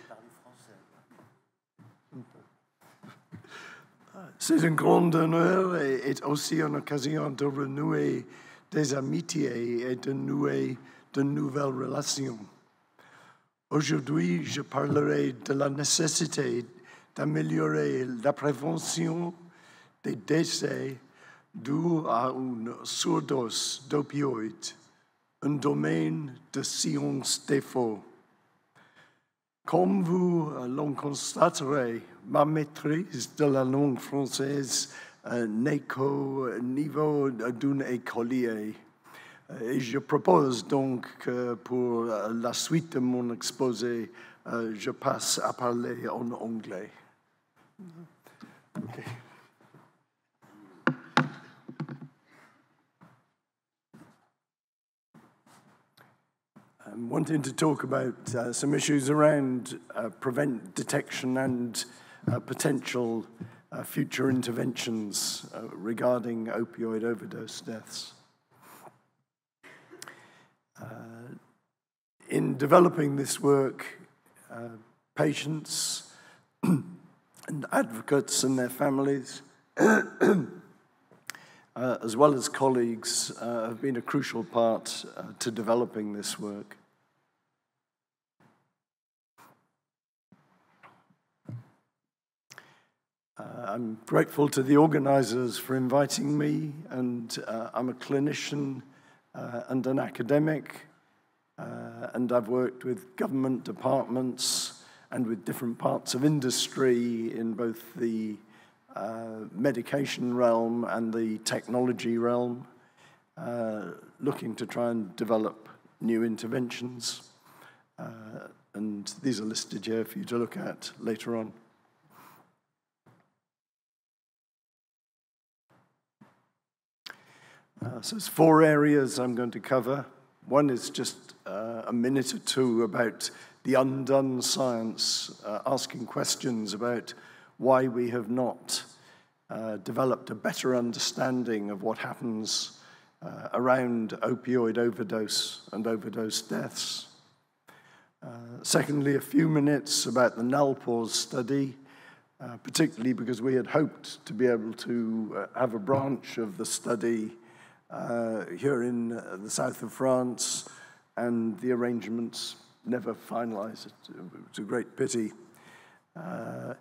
parler français. C'est un grand honneur et aussi une occasion de renouer des amitiés et de nouer de nouvelles relations. Aujourd'hui, je parlerai de la nécessité d'améliorer la prévention des décès dus à une surdose d'opioïdes un domaine de science défaut. Comme vous l'en constaterez, ma maîtrise de la langue française n'est qu'au niveau d'un écolier. Et je propose donc que pour la suite de mon exposé, je passe à parler en anglais. Okay. I'm wanting to talk about some issues around prevent detection and potential future interventions regarding opioid overdose deaths. In developing this work, patients and advocates and their families, as well as colleagues, have been a crucial part to developing this work. I'm grateful to the organizers for inviting me, and I'm a clinician and an academic, and I've worked with government departments and with different parts of industry in both the medication realm and the technology realm, looking to try and develop new interventions. And these are listed here for you to look at later on. So there's 4 areas I'm going to cover. One is just a minute or two about the undone science, asking questions about why we have not developed a better understanding of what happens around opioid overdose and overdose deaths. Secondly, a few minutes about the NALPAUSE study, particularly because we had hoped to be able to have a branch of the study here in the south of France, and the arrangements never finalized. It's a great pity. Then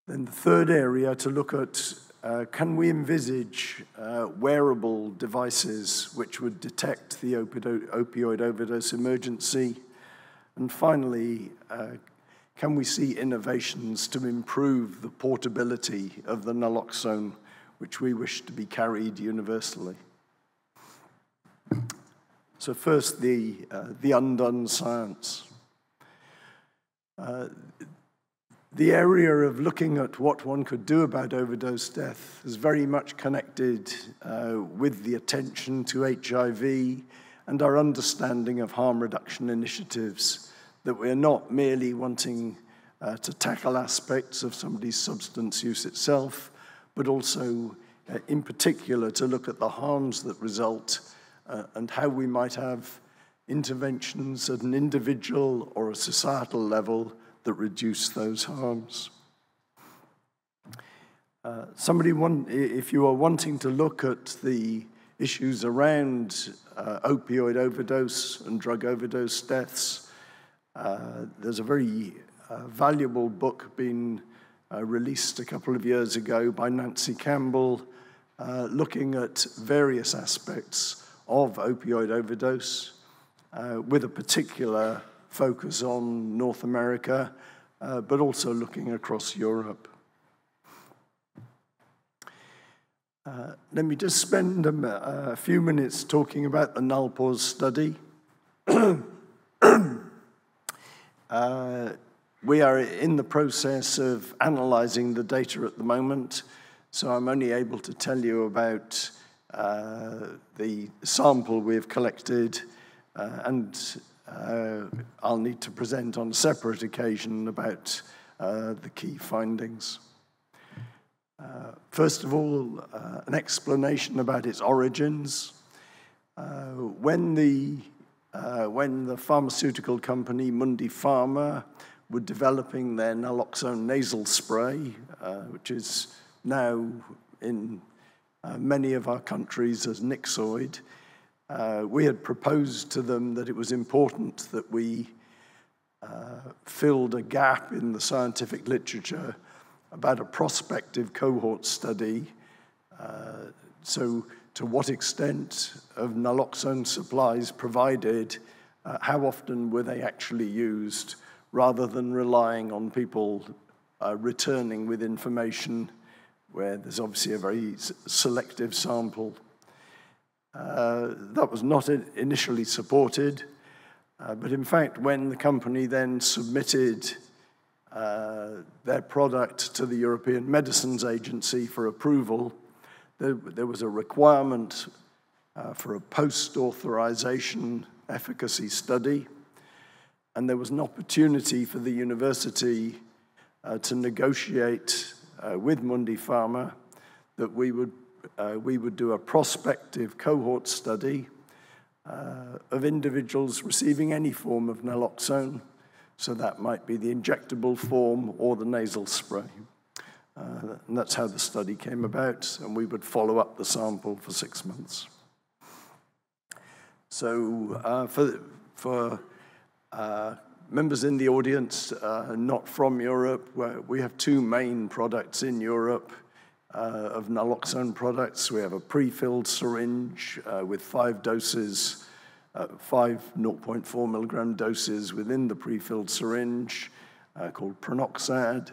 the third area to look at, can we envisage wearable devices which would detect the opioid overdose emergency? And finally, can we see innovations to improve the portability of the naloxone, which we wish to be carried universally? So first, the undone science. The area of looking at what one could do about overdose death is very much connected with the attention to HIV and our understanding of harm reduction initiatives, that we're not merely wanting to tackle aspects of somebody's substance use itself, but also in particular to look at the harms that result and how we might have interventions at an individual or a societal level that reduce those harms. If you are wanting to look at the issues around opioid overdose and drug overdose deaths, there's a very valuable book being released a couple of years ago by Nancy Campbell, looking at various aspects of opioid overdose, with a particular focus on North America, but also looking across Europe. Let me just spend a few minutes talking about the NALPAUSE study. We are in the process of analyzing the data at the moment, so I'm only able to tell you about the sample we've collected, and I'll need to present on a separate occasion about the key findings. First of all, an explanation about its origins. When the pharmaceutical company Mundipharma were developing their naloxone nasal spray, which is now in many of our countries as Nixoid, we had proposed to them that it was important that we filled a gap in the scientific literature about a prospective cohort study. So to what extent of naloxone supplies provided, how often were they actually used, rather than relying on people returning with information where there's obviously a very selective sample. That was not initially supported, but in fact, when the company then submitted their product to the European Medicines Agency for approval, there was a requirement for a post-authorization efficacy study, and there was an opportunity for the university to negotiate with Mundipharma that we would do a prospective cohort study of individuals receiving any form of naloxone, so that might be the injectable form or the nasal spray. And that's how the study came about, and we would follow up the sample for 6 months. So for members in the audience not from Europe, we have two main products in Europe of naloxone products. We have a pre-filled syringe with 5 doses, 5 0.4 milligram doses within the pre-filled syringe called Prenoxad.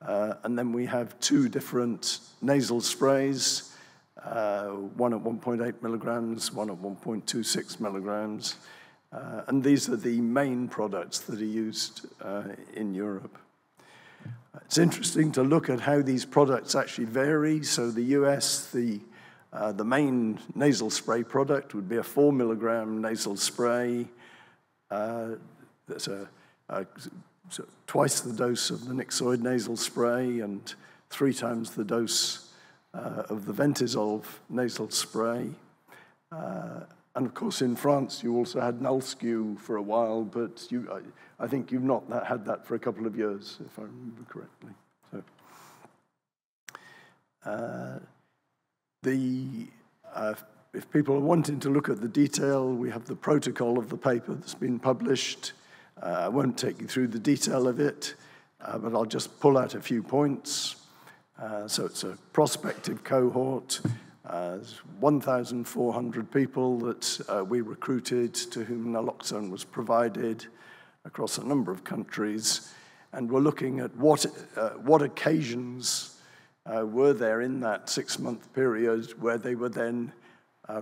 And then we have 2 different nasal sprays, one at 1.8 milligrams, one at 1.26 milligrams. And these are the main products that are used in Europe. It's interesting to look at how these products actually vary. So the US, the main nasal spray product would be a 4 milligram nasal spray. That's so twice the dose of the Nixoid nasal spray and 3 times the dose of the Ventizolve nasal spray. And of course, in France, you also had Nalscu for a while, but I think you've not had that for a couple of years, if I remember correctly. So, if people are wanting to look at the detail, we have the protocol of the paper that's been published. I won't take you through the detail of it, but I'll just pull out a few points. So it's a prospective cohort. 1,400 people that we recruited to whom naloxone was provided across a number of countries. And we're looking at what occasions were there in that 6-month period where they were then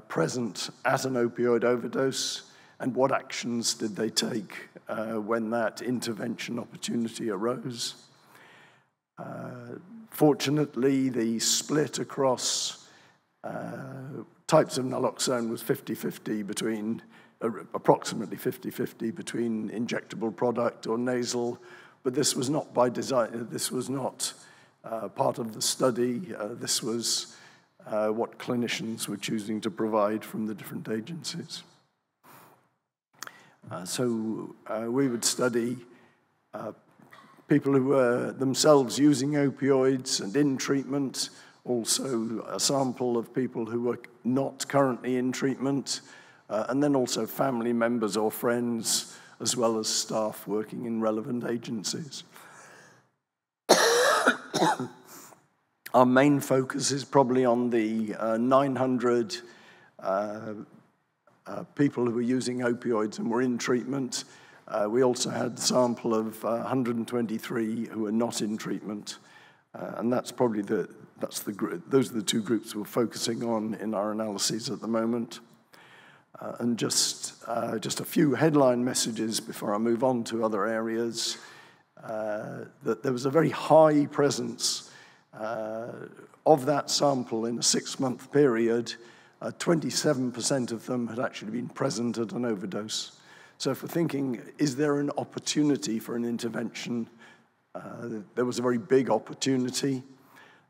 present at an opioid overdose, and what actions did they take when that intervention opportunity arose. Fortunately, the split across types of naloxone was 50-50 between, approximately 50-50 between injectable product or nasal, but this was not by design. This was not part of the study. This was what clinicians were choosing to provide from the different agencies. So we would study people who were themselves using opioids and in treatment, also a sample of people who were not currently in treatment, and then also family members or friends, as well as staff working in relevant agencies. Our main focus is probably on the 900 people who were using opioids and were in treatment. We also had a sample of 123 who were not in treatment, and that's probably those are the 2 groups we're focusing on in our analyses at the moment. And just a few headline messages before I move on to other areas. That there was a very high presence of that sample in a 6-month period. 27% of them had actually been present at an overdose. So if we're thinking, is there an opportunity for an intervention? There was a very big opportunity.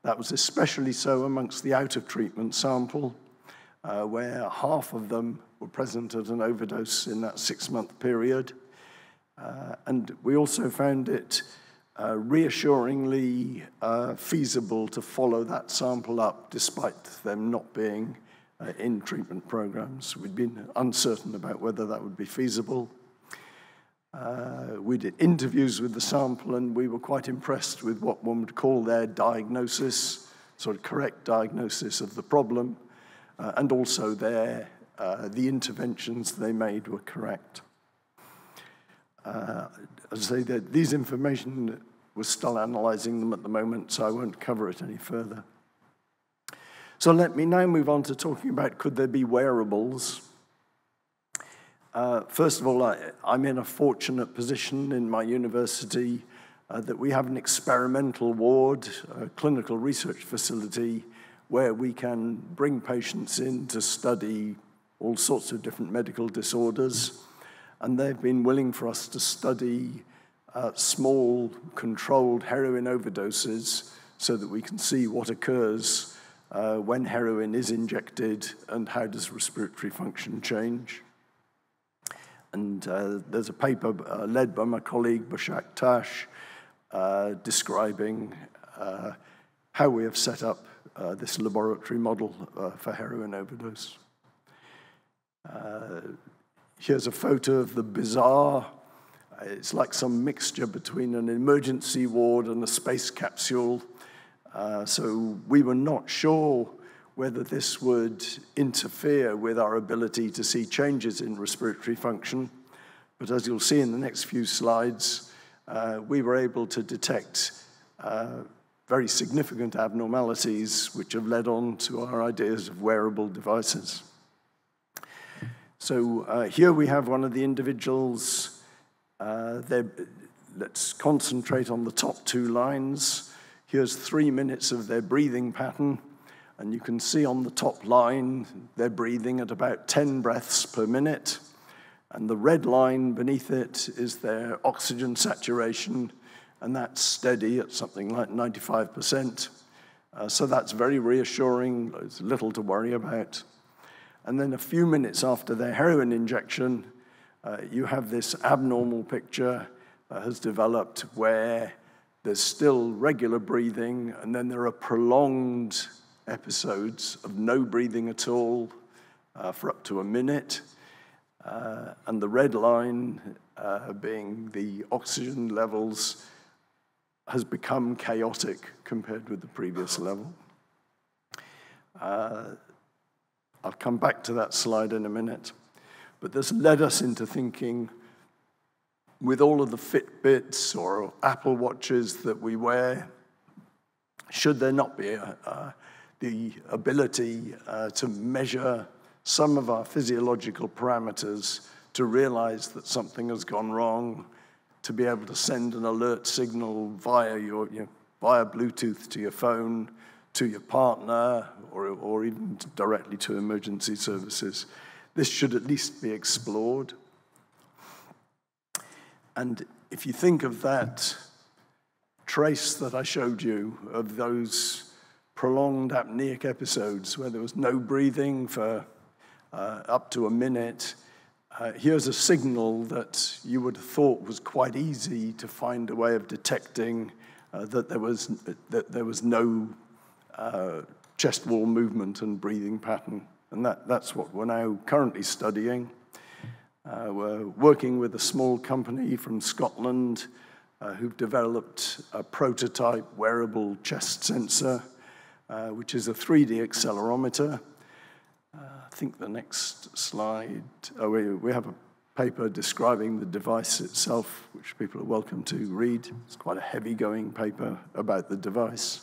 That was especially so amongst the out-of-treatment sample, where half of them were present at an overdose in that 6-month period. And we also found it reassuringly feasible to follow that sample up despite them not being in treatment programs. We'd been uncertain about whether that would be feasible. We did interviews with the sample, and we were quite impressed with what one would call their diagnosis, sort of correct diagnosis of the problem. and also the interventions they made were correct. As I say, that these information, we're still analyzing them at the moment, so I won't cover it any further. So let me now move on to talking about, could there be wearables? First of all, I'm in a fortunate position in my university that we have an experimental ward, a clinical research facility, where we can bring patients in to study all sorts of different medical disorders. And they've been willing for us to study small, controlled heroin overdoses so that we can see what occurs when heroin is injected and how does respiratory function change. And there's a paper led by my colleague, Bashak Tash, describing how we have set up this laboratory model for heroin overdose. Here's a photo of the bizarre. It's like some mixture between an emergency ward and a space capsule. So we were not sure whether this would interfere with our ability to see changes in respiratory function. But as you'll see in the next few slides, we were able to detect very significant abnormalities which have led on to our ideas of wearable devices. So here we have one of the individuals. Let's concentrate on the top two lines. Here's 3 minutes of their breathing pattern. And you can see on the top line, they're breathing at about 10 breaths per minute. And the red line beneath it is their oxygen saturation, and that's steady at something like 95%. So that's very reassuring. There's little to worry about. And then a few minutes after their heroin injection, you have this abnormal picture that has developed where there's still regular breathing, and then there are prolonged episodes of no breathing at all for up to a minute. And the red line being the oxygen levels has become chaotic compared with the previous level. I'll come back to that slide in a minute. But this led us into thinking, with all of the Fitbits or Apple Watches that we wear, should there not be the ability to measure some of our physiological parameters to realize that something has gone wrong, to be able to send an alert signal via via Bluetooth to your phone, to your partner, or even directly to emergency services. This should at least be explored. And if you think of that trace that I showed you of those prolonged apneic episodes where there was no breathing for up to a minute, here's a signal that you would have thought was quite easy to find a way of detecting that there was no chest wall movement and breathing pattern. And that's what we're now currently studying. We're working with a small company from Scotland who've developed a prototype wearable chest sensor, which is a 3D accelerometer. I think the next slide, we have a paper describing the device itself, which people are welcome to read. It's quite a heavy-going paper about the device.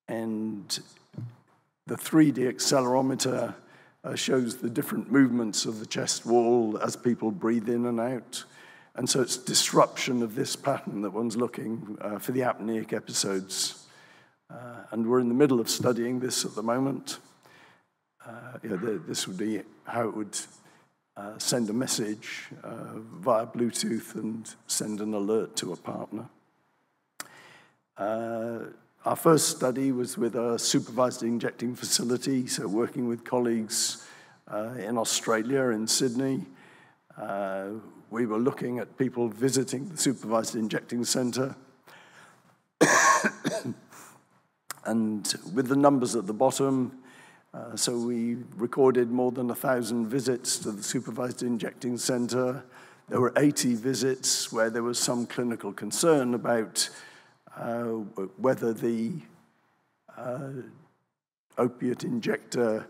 And the 3D accelerometer shows the different movements of the chest wall as people breathe in and out. And so it's disruption of this pattern that one's looking for the apneic episodes. And we're in the middle of studying this at the moment. This would be how it would send a message via Bluetooth and send an alert to a partner. Our first study was with a supervised injecting facility, so working with colleagues in Australia, in Sydney. We were looking at people visiting the supervised injecting center. And with the numbers at the bottom, so we recorded more than 1,000 visits to the supervised injecting center. There were 80 visits where there was some clinical concern about whether the opiate injector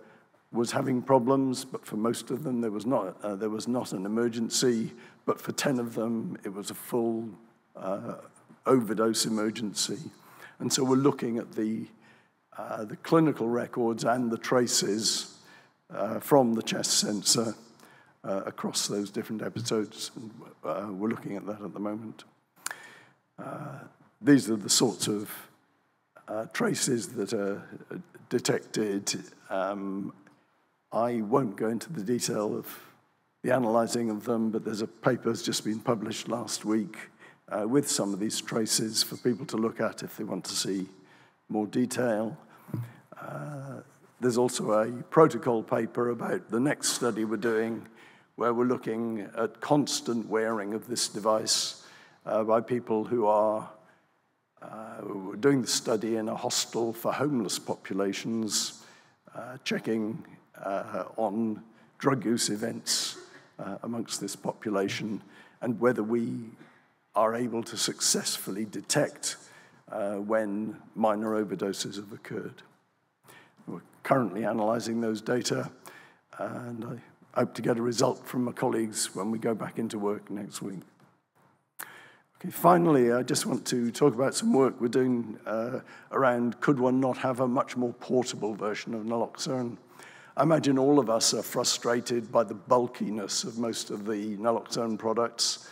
was having problems, but for most of them there was not an emergency, but for 10 of them it was a full overdose emergency. And so we're looking at the clinical records and the traces from the chest sensor across those different episodes. And, we're looking at that at the moment. These are the sorts of traces that are detected. I won't go into the detail of the analyzing of them, but there's a paper that's just been published last week with some of these traces for people to look at if they want to see more detail. There's also a protocol paper about the next study we're doing, where we're looking at constant wearing of this device by people who are doing the study in a hostel for homeless populations, checking on drug use events amongst this population, and whether we are able to successfully detect when minor overdoses have occurred. We're currently analyzing those data, and I hope to get a result from my colleagues when we go back into work next week. Okay, finally, I just want to talk about some work we're doing around could one not have a much more portable version of naloxone. I imagine all of us are frustrated by the bulkiness of most of the naloxone products.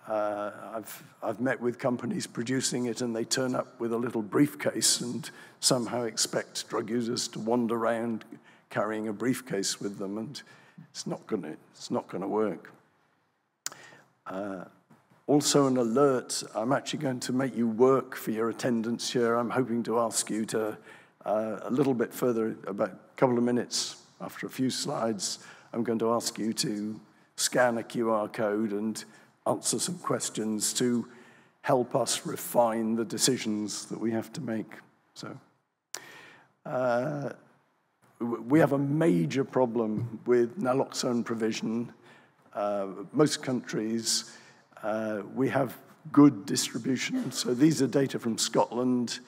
I've met with companies producing it, and they turn up with a little briefcase and somehow expect drug users to wander around carrying a briefcase with them, and it's not going to work. Also an alert, I'm actually going to make you work for your attendance here. I'm hoping to ask you to, a little bit further, about a couple of minutes after a few slides, I'm going to ask you to scan a QR code and answer some questions to help us refine the decisions that we have to make. So, we have a major problem with naloxone provision. Most countries, we have good distribution. So these are data from Scotland,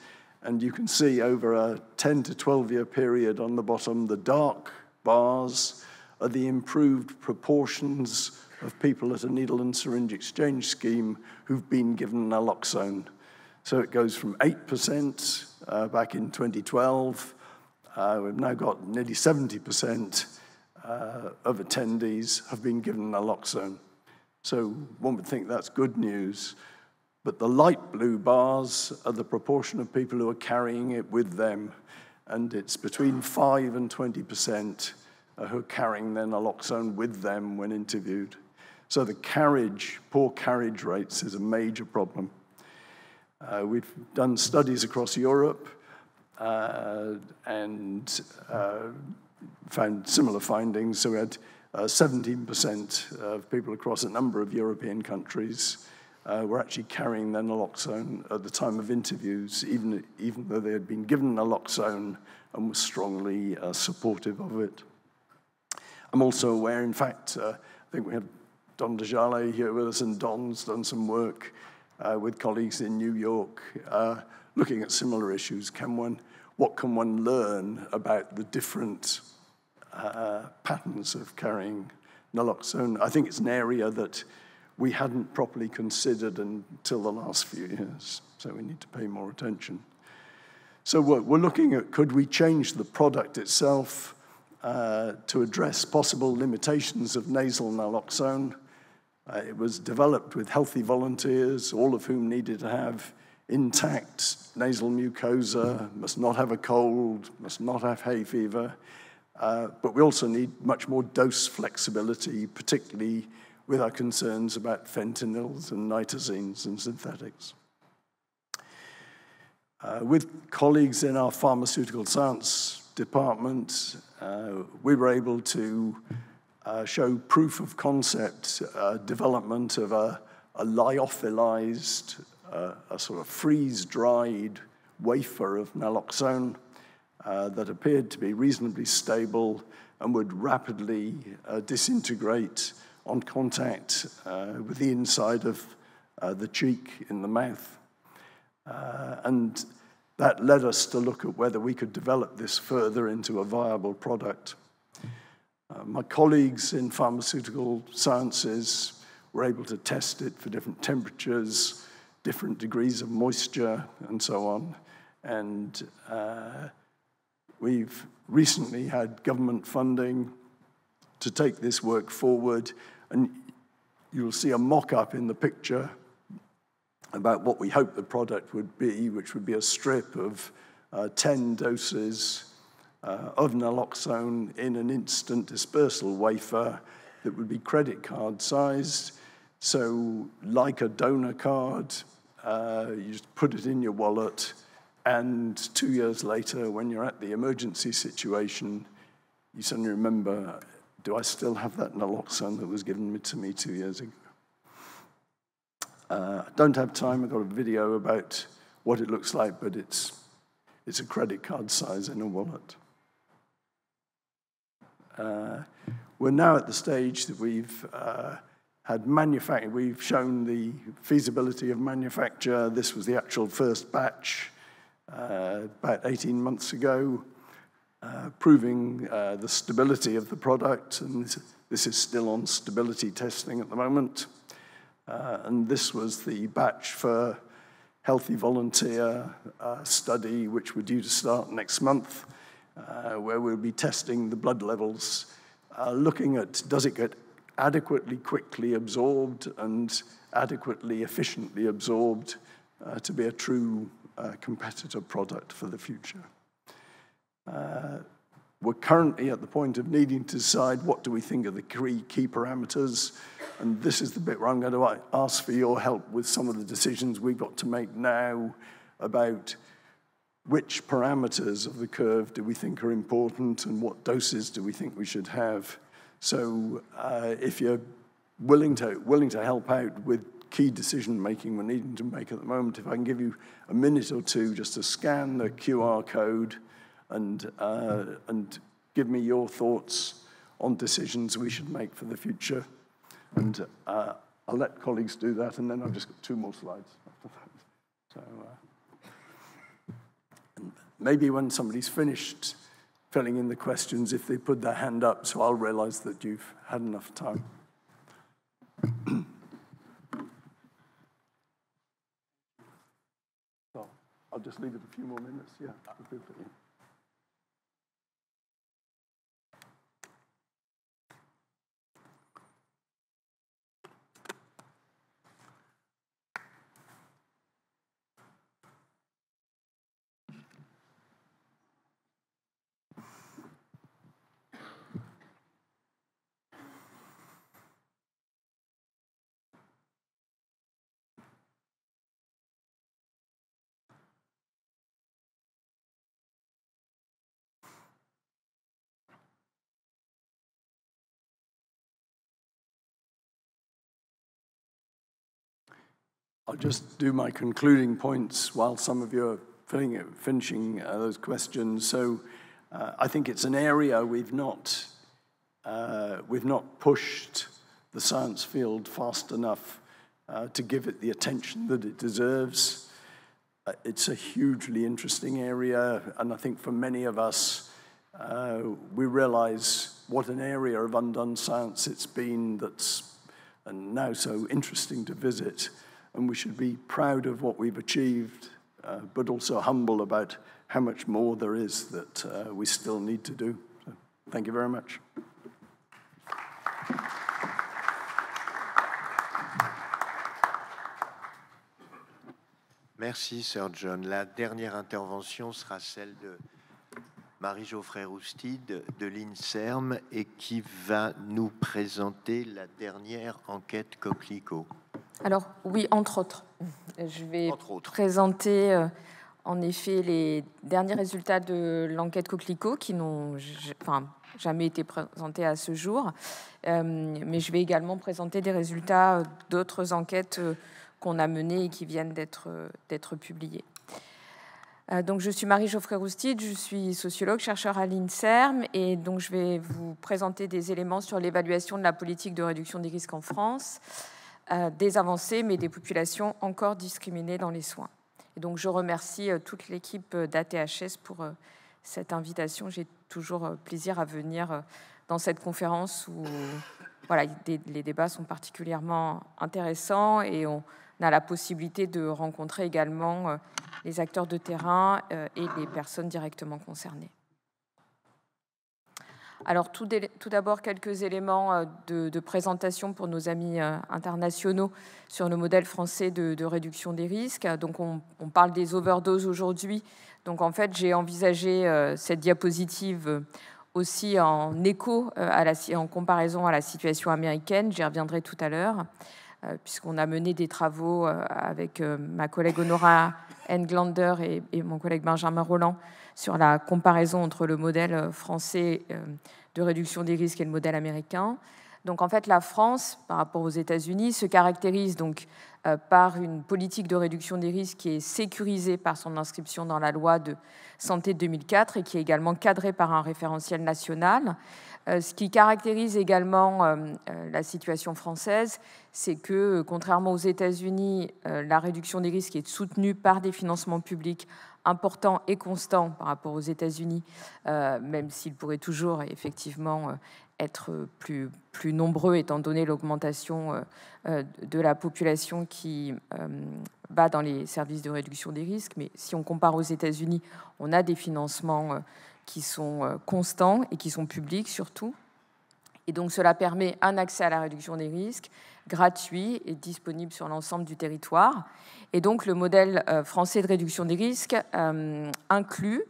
and you can see over a 10 to 12-year period on the bottom, the dark bars are the improved proportions of people at a needle and syringe exchange scheme who've been given naloxone. So it goes from 8% back in 2012. We've now got nearly 70% of attendees have been given naloxone. So one would think that's good news, but the light blue bars are the proportion of people who are carrying it with them, and it's between 5 and 20% who are carrying their naloxone with them when interviewed. So the poor carriage rates is a major problem. We've done studies across Europe and found similar findings. So we had 17% of people across a number of European countries were actually carrying their naloxone at the time of interviews, even though they had been given naloxone and were strongly supportive of it. I'm also aware, in fact, I think we had Don DeJale here with us, and Don's done some work with colleagues in New York looking at similar issues. What can one learn about the different patterns of carrying naloxone? I think it's an area that we hadn't properly considered until the last few years, so we need to pay more attention. So we're looking at, could we change the product itself to address possible limitations of nasal naloxone? It was developed with healthy volunteers, all of whom needed to have intact nasal mucosa, must not have a cold, must not have hay fever. But we also need much more dose flexibility, particularly with our concerns about fentanyls and nitazines and synthetics. With colleagues in our pharmaceutical science department, we were able to show proof of concept development of a lyophilized, a sort of freeze-dried wafer of naloxone that appeared to be reasonably stable and would rapidly disintegrate on contact with the inside of the cheek in the mouth. And that led us to look at whether we could develop this further into a viable product. My colleagues in pharmaceutical sciences were able to test it for different temperatures, different degrees of moisture, and so on. And we've recently had government funding to take this work forward. And you'll see a mock-up in the picture about what we hope the product would be, which would be a strip of 10 doses of naloxone in an instant dispersal wafer that would be credit card sized. So like a donor card, you just put it in your wallet, and 2 years later, when you're at the emergency situation, you suddenly remember, do I still have that naloxone that was given to me 2 years ago? I don't have time. I've got a video about what it looks like, but it's a credit card size in a wallet. We're now at the stage that we've we've shown the feasibility of manufacture. This was the actual first batch about 18 months ago, proving the stability of the product, and this is still on stability testing at the moment. And this was the batch for healthy volunteer study, which we're due to start next month, where we'll be testing the blood levels, looking at does it get adequately quickly absorbed and adequately efficiently absorbed to be a true competitor product for the future. We're currently at the point of needing to decide what do we think are the key parameters, and this is the bit where I'm going to ask for your help with some of the decisions we've got to make now about which parameters of the curve do we think are important and what doses do we think we should have. So if you're willing to help out with key decision-making we're needing to make at the moment, if I can give you a minute or two just to scan the QR code and give me your thoughts on decisions we should make for the future. And I'll let colleagues do that, and then I've just got 2 more slides after that. So maybe when somebody's finished filling in the questions, if they put their hand up, so I'll realize that you've had enough time. So I'll just leave it a few more minutes, yeah. I'll just do my concluding points while some of you are finishing those questions. So I think it's an area we've not pushed the science field fast enough to give it the attention that it deserves. It's a hugely interesting area, and I think for many of us, we realize what an area of undone science it's been that's and now so interesting to visit. And we should be proud of what we've achieved, but also humble about how much more there is that we still need to do. So, thank you very much. Merci, Sir John. La dernière intervention sera celle de Marie-Geoffrey-Roustide de l'INSERM et qui va nous présenter la dernière enquête Coquelicot. Alors, oui, entre autres. Je vais présenter en effet les derniers résultats de l'enquête Coquelicot qui n'ont jamais été présentés à ce jour. Mais je vais également présenter des résultats d'autres enquêtes qu'on a menées et qui viennent d'être publiées. Donc, je suis Marie-Geoffrey-Roustide, je suis sociologue, chercheur à l'INSERM, et donc je vais vous présenter des éléments sur l'évaluation de la politique de réduction des risques en France, des avancées, mais des populations encore discriminées dans les soins. Et donc, je remercie toute l'équipe d'ATHS pour cette invitation. J'ai toujours plaisir à venir dans cette conférence où voilà, les débats sont particulièrement intéressants et on a la possibilité de rencontrer également les acteurs de terrain et les personnes directement concernées. Alors, tout d'abord, quelques éléments de présentation pour nos amis internationaux sur le modèle français de réduction des risques. Donc, on parle des overdoses aujourd'hui. Donc, en fait, j'ai envisagé cette diapositive aussi en écho, en comparaison à la situation américaine. J'y reviendrai tout à l'heure, puisqu'on a mené des travaux avec ma collègue Honora Englander et mon collègue Benjamin Rolland sur la comparaison entre le modèle français de réduction des risques et le modèle américain. Donc, en fait, la France, par rapport aux États-Unis, se caractérise donc par une politique de réduction des risques qui est sécurisée par son inscription dans la loi de santé de 2004 et qui est également cadrée par un référentiel national. Ce qui caractérise également la situation française, c'est que, contrairement aux États-Unis, la réduction des risques est soutenue par des financements publics importants et constants par rapport aux États-Unis, même s'ils pourraient toujours effectivement être plus nombreux étant donné l'augmentation de la population qui va dans les services de réduction des risques. Mais si on compare aux États-Unis, on a des financements qui sont constants et qui sont publics surtout. Et donc cela permet un accès à la réduction des risques gratuit et disponible sur l'ensemble du territoire. Et donc le modèle français de réduction des risques inclut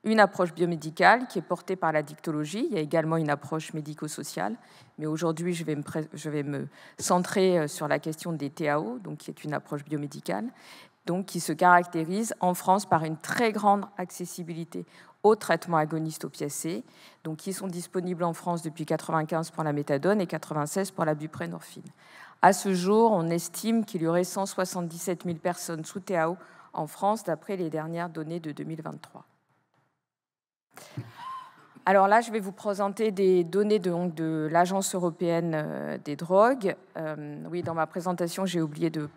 une approche biomédicale qui est portée par la dictologie. Il y a également une approche médico-sociale. Mais aujourd'hui, je vais me centrer sur la question des TAO, donc qui est une approche biomédicale, donc qui se caractérise en France par une très grande accessibilité aux traitements agonistes opiacés, donc qui sont disponibles en France depuis 1995 pour la méthadone et 1996 pour la buprenorphine. À ce jour, on estime qu'il y aurait 177 000 personnes sous TAO en France, d'après les dernières données de 2023. Alors là, je vais vous présenter des données de l'Agence européenne des drogues. Oui, dans ma présentation, j'ai oublié de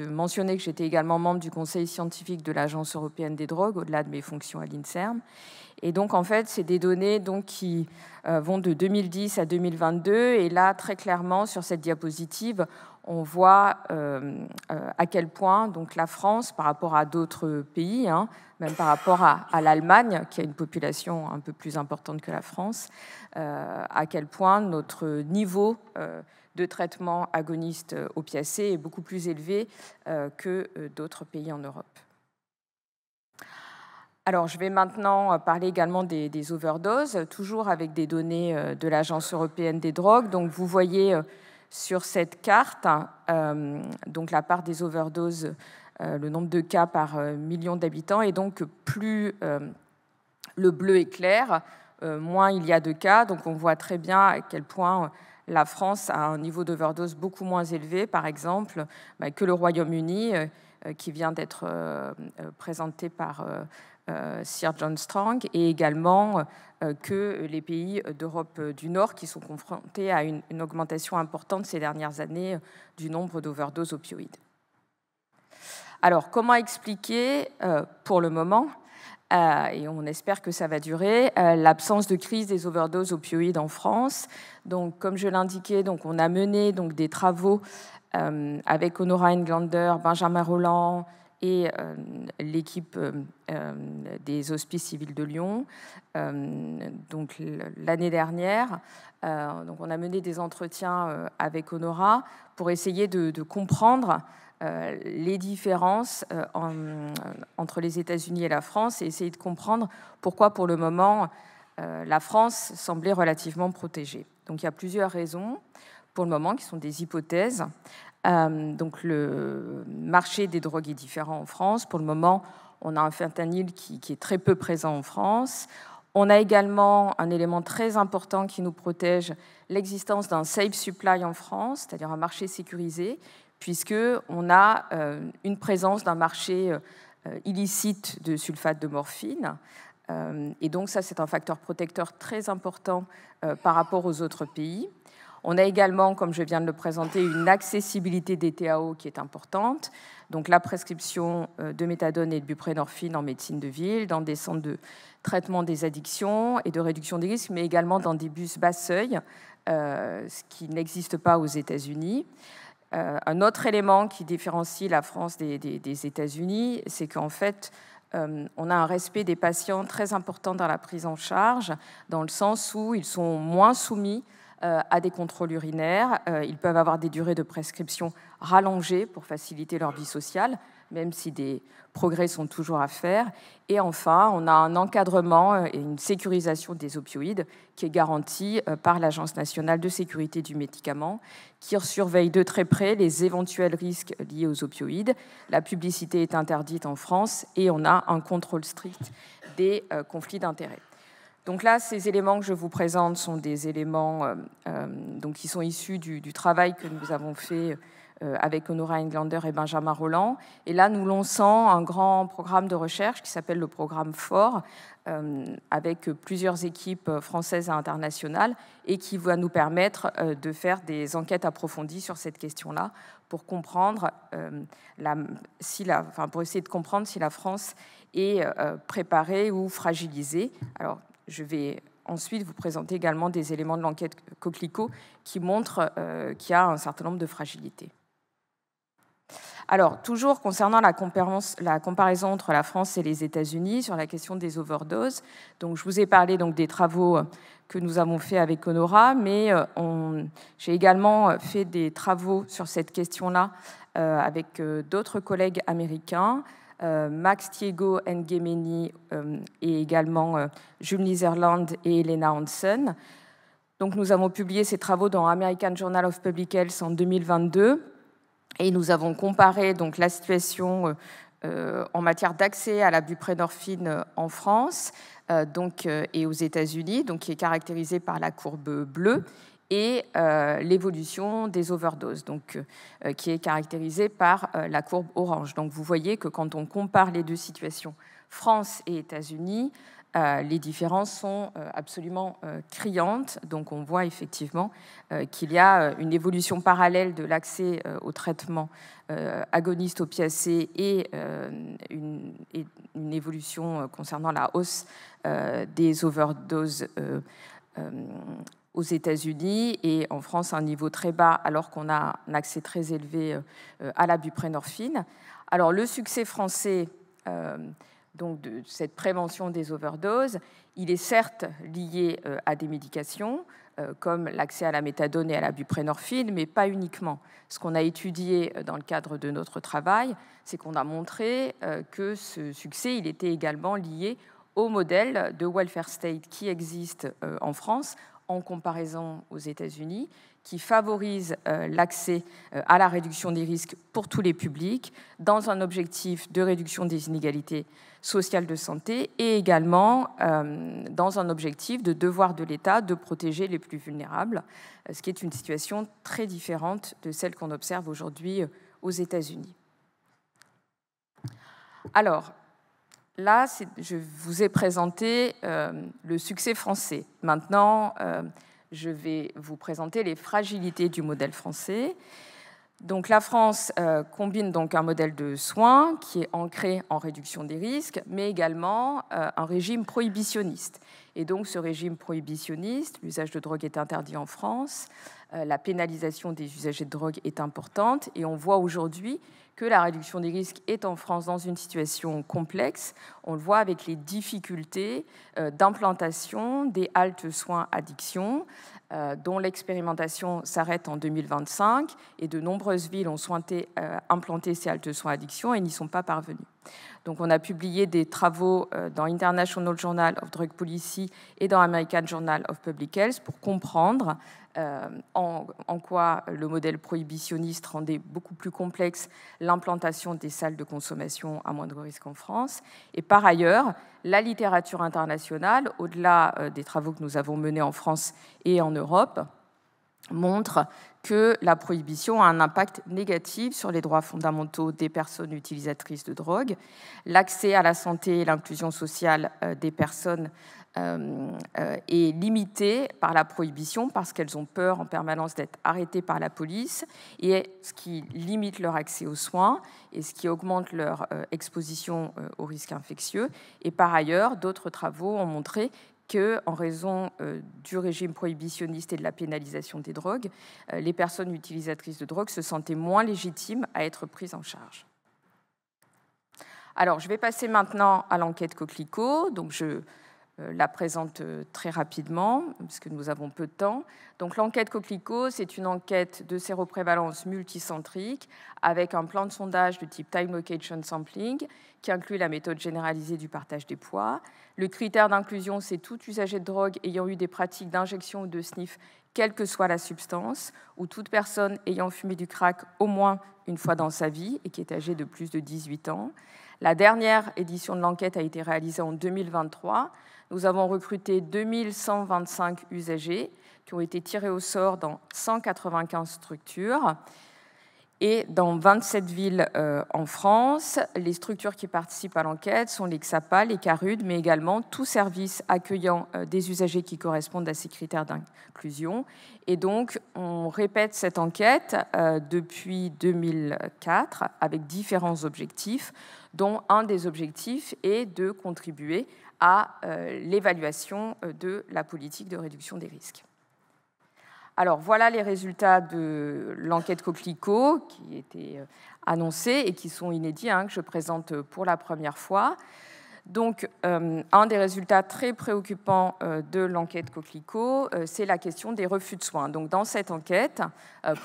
mentionner que j'étais également membre du conseil scientifique de l'Agence européenne des drogues, au-delà de mes fonctions à l'INSERM. Et donc, en fait, c'est des données donc, qui vont de 2010 à 2022. Et là, très clairement, sur cette diapositive, on voit à quel point donc, la France, par rapport à d'autres pays, même par rapport à l'Allemagne, qui a une population un peu plus importante que la France, à quel point notre niveau de traitement agoniste opiacé est beaucoup plus élevé que d'autres pays en Europe. Alors, je vais maintenant parler également des overdoses, toujours avec des données de l'Agence européenne des drogues. Donc, vous voyez sur cette carte donc la part des overdoses, le nombre de cas par million d'habitants. Et donc, plus le bleu est clair, moins il y a de cas. Donc, on voit très bien à quel point la France a un niveau d'overdose beaucoup moins élevé, par exemple, que le Royaume-Uni, qui vient d'être présenté par Sir John Strang, et également que les pays d'Europe du Nord qui sont confrontés à une augmentation importante ces dernières années du nombre d'overdoses opioïdes. Alors, comment expliquer, pour le moment, et on espère que ça va durer, l'absence de crise des overdoses opioïdes en France? Donc, comme je l'indiquais, donc, on a mené donc, des travaux avec Honora Englander, Benjamin Rolland, et l'équipe des Hospices civils de Lyon. Donc l'année dernière, donc on a mené des entretiens avec Honora pour essayer de comprendre les différences entre les États-Unis et la France et essayer de comprendre pourquoi, pour le moment, la France semblait relativement protégée. Donc il y a plusieurs raisons, pour le moment, qui sont des hypothèses. Donc le marché des drogues est différent en France. Pour le moment, on a un fentanyl qui est très peu présent en France. On a également un élément très important qui nous protège, l'existence d'un safe supply en France, c'est-à-dire un marché sécurisé, puisqu'on a une présence d'un marché illicite de sulfate de morphine. Et donc ça, c'est un facteur protecteur très important par rapport aux autres pays. On a également, comme je viens de le présenter, une accessibilité des TAO qui est importante. Donc la prescription de méthadone et de buprenorphine en médecine de ville, dans des centres de traitement des addictions et de réduction des risques, mais également dans des bus bas seuil, ce qui n'existe pas aux États-Unis. Un autre élément qui différencie la France des États-Unis, c'est qu'en fait, on a un respect des patients très important dans la prise en charge, dans le sens où ils sont moins soumis à des contrôles urinaires. Ils peuvent avoir des durées de prescription rallongées pour faciliter leur vie sociale, même si des progrès sont toujours à faire. Et enfin, on a un encadrement et une sécurisation des opioïdes qui est garantie par l'Agence nationale de sécurité du médicament, qui surveille de très près les éventuels risques liés aux opioïdes. La publicité est interdite en France et on a un contrôle strict des conflits d'intérêts. Donc là, ces éléments que je vous présente sont des éléments donc qui sont issus du travail que nous avons fait avec Honora Englander et Benjamin Rolland. Et là, nous lançons un grand programme de recherche qui s'appelle le programme FOR, avec plusieurs équipes françaises et internationales, et qui va nous permettre de faire des enquêtes approfondies sur cette question-là pour comprendre pour essayer de comprendre si la France est préparée ou fragilisée. Alors, je vais ensuite vous présenter également des éléments de l'enquête Coquelicot qui montrent qu'il y a un certain nombre de fragilités. Alors, toujours concernant la comparaison entre la France et les États-Unis sur la question des overdoses, donc je vous ai parlé donc des travaux que nous avons faits avec Honora, mais j'ai également fait des travaux sur cette question-là avec d'autres collègues américains, Max Thiego Ngemeni et également Jules Netherland et Elena Hansen. Donc, nous avons publié ces travaux dans American Journal of Public Health en 2022. Et nous avons comparé donc la situation en matière d'accès à la buprenorphine en France et aux États-Unis, donc qui est caractérisée par la courbe bleue, et l'évolution des overdoses, donc qui est caractérisée par la courbe orange. Donc vous voyez que quand on compare les deux situations, France et États-Unis, les différences sont absolument criantes. Donc on voit effectivement qu'il y a une évolution parallèle de l'accès au traitement agoniste opiacés et une évolution concernant la hausse des overdoses aux États-Unis, et en France un niveau très bas alors qu'on a un accès très élevé à la buprenorphine. Alors le succès français donc de cette prévention des overdoses, il est certes lié à des médications, comme l'accès à la méthadone et à la buprenorphine, mais pas uniquement. Ce qu'on a étudié dans le cadre de notre travail, c'est qu'on a montré que ce succès, il était également lié au modèle de welfare state qui existe en France, en comparaison aux États-Unis, qui favorise l'accès à la réduction des risques pour tous les publics, dans un objectif de réduction des inégalités sociales de santé et également dans un objectif de devoir de l'État de protéger les plus vulnérables, ce qui est une situation très différente de celle qu'on observe aujourd'hui aux États-Unis. Alors, là, je vous ai présenté le succès français. Maintenant, je vais vous présenter les fragilités du modèle français. Donc, la France combine donc un modèle de soins qui est ancré en réduction des risques, mais également un régime prohibitionniste. Et donc, ce régime prohibitionniste, l'usage de drogue est interdit en France, la pénalisation des usagers de drogue est importante, et on voit aujourd'hui que la réduction des risques est en France dans une situation complexe. On le voit avec les difficultés d'implantation des haltes soins addiction, dont l'expérimentation s'arrête en 2025, et de nombreuses villes ont souhaité implanter ces haltes soins addiction et n'y sont pas parvenues. Donc on a publié des travaux dans International Journal of Drug Policy et dans American Journal of Public Health pour comprendre en quoi le modèle prohibitionniste rendait beaucoup plus complexe l'implantation des salles de consommation à moindre risque en France. Et par ailleurs, la littérature internationale, au-delà des travaux que nous avons menés en France et en Europe, montre que la prohibition a un impact négatif sur les droits fondamentaux des personnes utilisatrices de drogue, l'accès à la santé et l'inclusion sociale des personnes est limitée par la prohibition parce qu'elles ont peur en permanence d'être arrêtées par la police, et ce qui limite leur accès aux soins et ce qui augmente leur exposition aux risques infectieux. Et par ailleurs, d'autres travaux ont montré qu'en raison du régime prohibitionniste et de la pénalisation des drogues, les personnes utilisatrices de drogue se sentaient moins légitimes à être prises en charge. Alors, je vais passer maintenant à l'enquête Coquelicot. Donc, je la présente très rapidement, parce que nous avons peu de temps. Donc, l'enquête Coquelicot, c'est une enquête de séroprévalence multicentrique avec un plan de sondage de type Time Location Sampling qui inclut la méthode généralisée du partage des poids. Le critère d'inclusion, c'est tout usager de drogue ayant eu des pratiques d'injection ou de sniff, quelle que soit la substance, ou toute personne ayant fumé du crack au moins une fois dans sa vie et qui est âgée de plus de 18 ans. La dernière édition de l'enquête a été réalisée en 2023. Nous avons recruté 2125 usagers qui ont été tirés au sort dans 195 structures et dans 27 villes en France. Les structures qui participent à l'enquête sont les XAPA, les CARUD, mais également tout service accueillant des usagers qui correspondent à ces critères d'inclusion. Et donc, on répète cette enquête depuis 2004 avec différents objectifs, dont un des objectifs est de contribuer à l'évaluation de la politique de réduction des risques. Alors, voilà les résultats de l'enquête Coquelicot qui étaient annoncés et qui sont inédits, que je présente pour la première fois. Donc, un des résultats très préoccupants de l'enquête Coquelicot, c'est la question des refus de soins. Donc, dans cette enquête,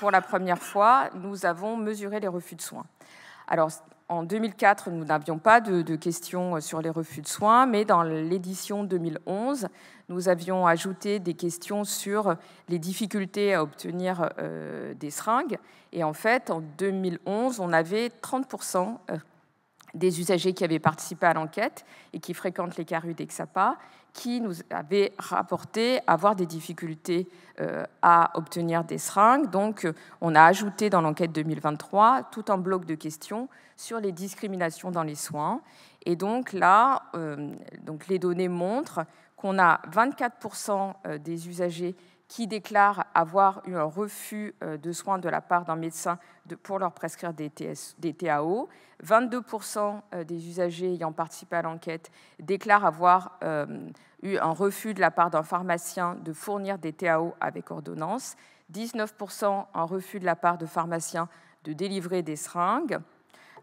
pour la première fois, nous avons mesuré les refus de soins. Alors, en 2004, nous n'avions pas de questions sur les refus de soins, mais dans l'édition 2011, nous avions ajouté des questions sur les difficultés à obtenir des seringues. Et en fait, en 2011, on avait 30% des usagers qui avaient participé à l'enquête et qui fréquentent les CARUD et XAPA, qui nous avaient rapporté avoir des difficultés à obtenir des seringues. Donc, on a ajouté dans l'enquête 2023 tout un bloc de questions sur les discriminations dans les soins. Et donc là, les données montrent qu'on a 24% des usagers qui déclarent avoir eu un refus de soins de la part d'un médecin pour leur prescrire des TAO. 22% des usagers ayant participé à l'enquête déclarent avoir eu un refus de la part d'un pharmacien de fournir des TAO avec ordonnance. 19% un refus de la part de pharmaciens de délivrer des seringues.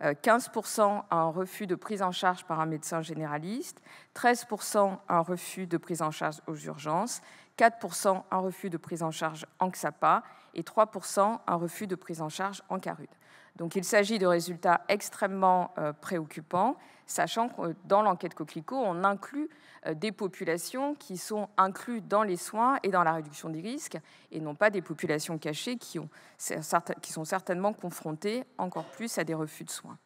15% un refus de prise en charge par un médecin généraliste, 13% un refus de prise en charge aux urgences, 4% un refus de prise en charge en XAPA et 3% un refus de prise en charge en CARUD. Donc il s'agit de résultats extrêmement préoccupants, sachant que dans l'enquête Coquelicot, on inclut des populations qui sont incluses dans les soins et dans la réduction des risques, et non pas des populations cachées qui sont certainement confrontées encore plus à des refus de soins.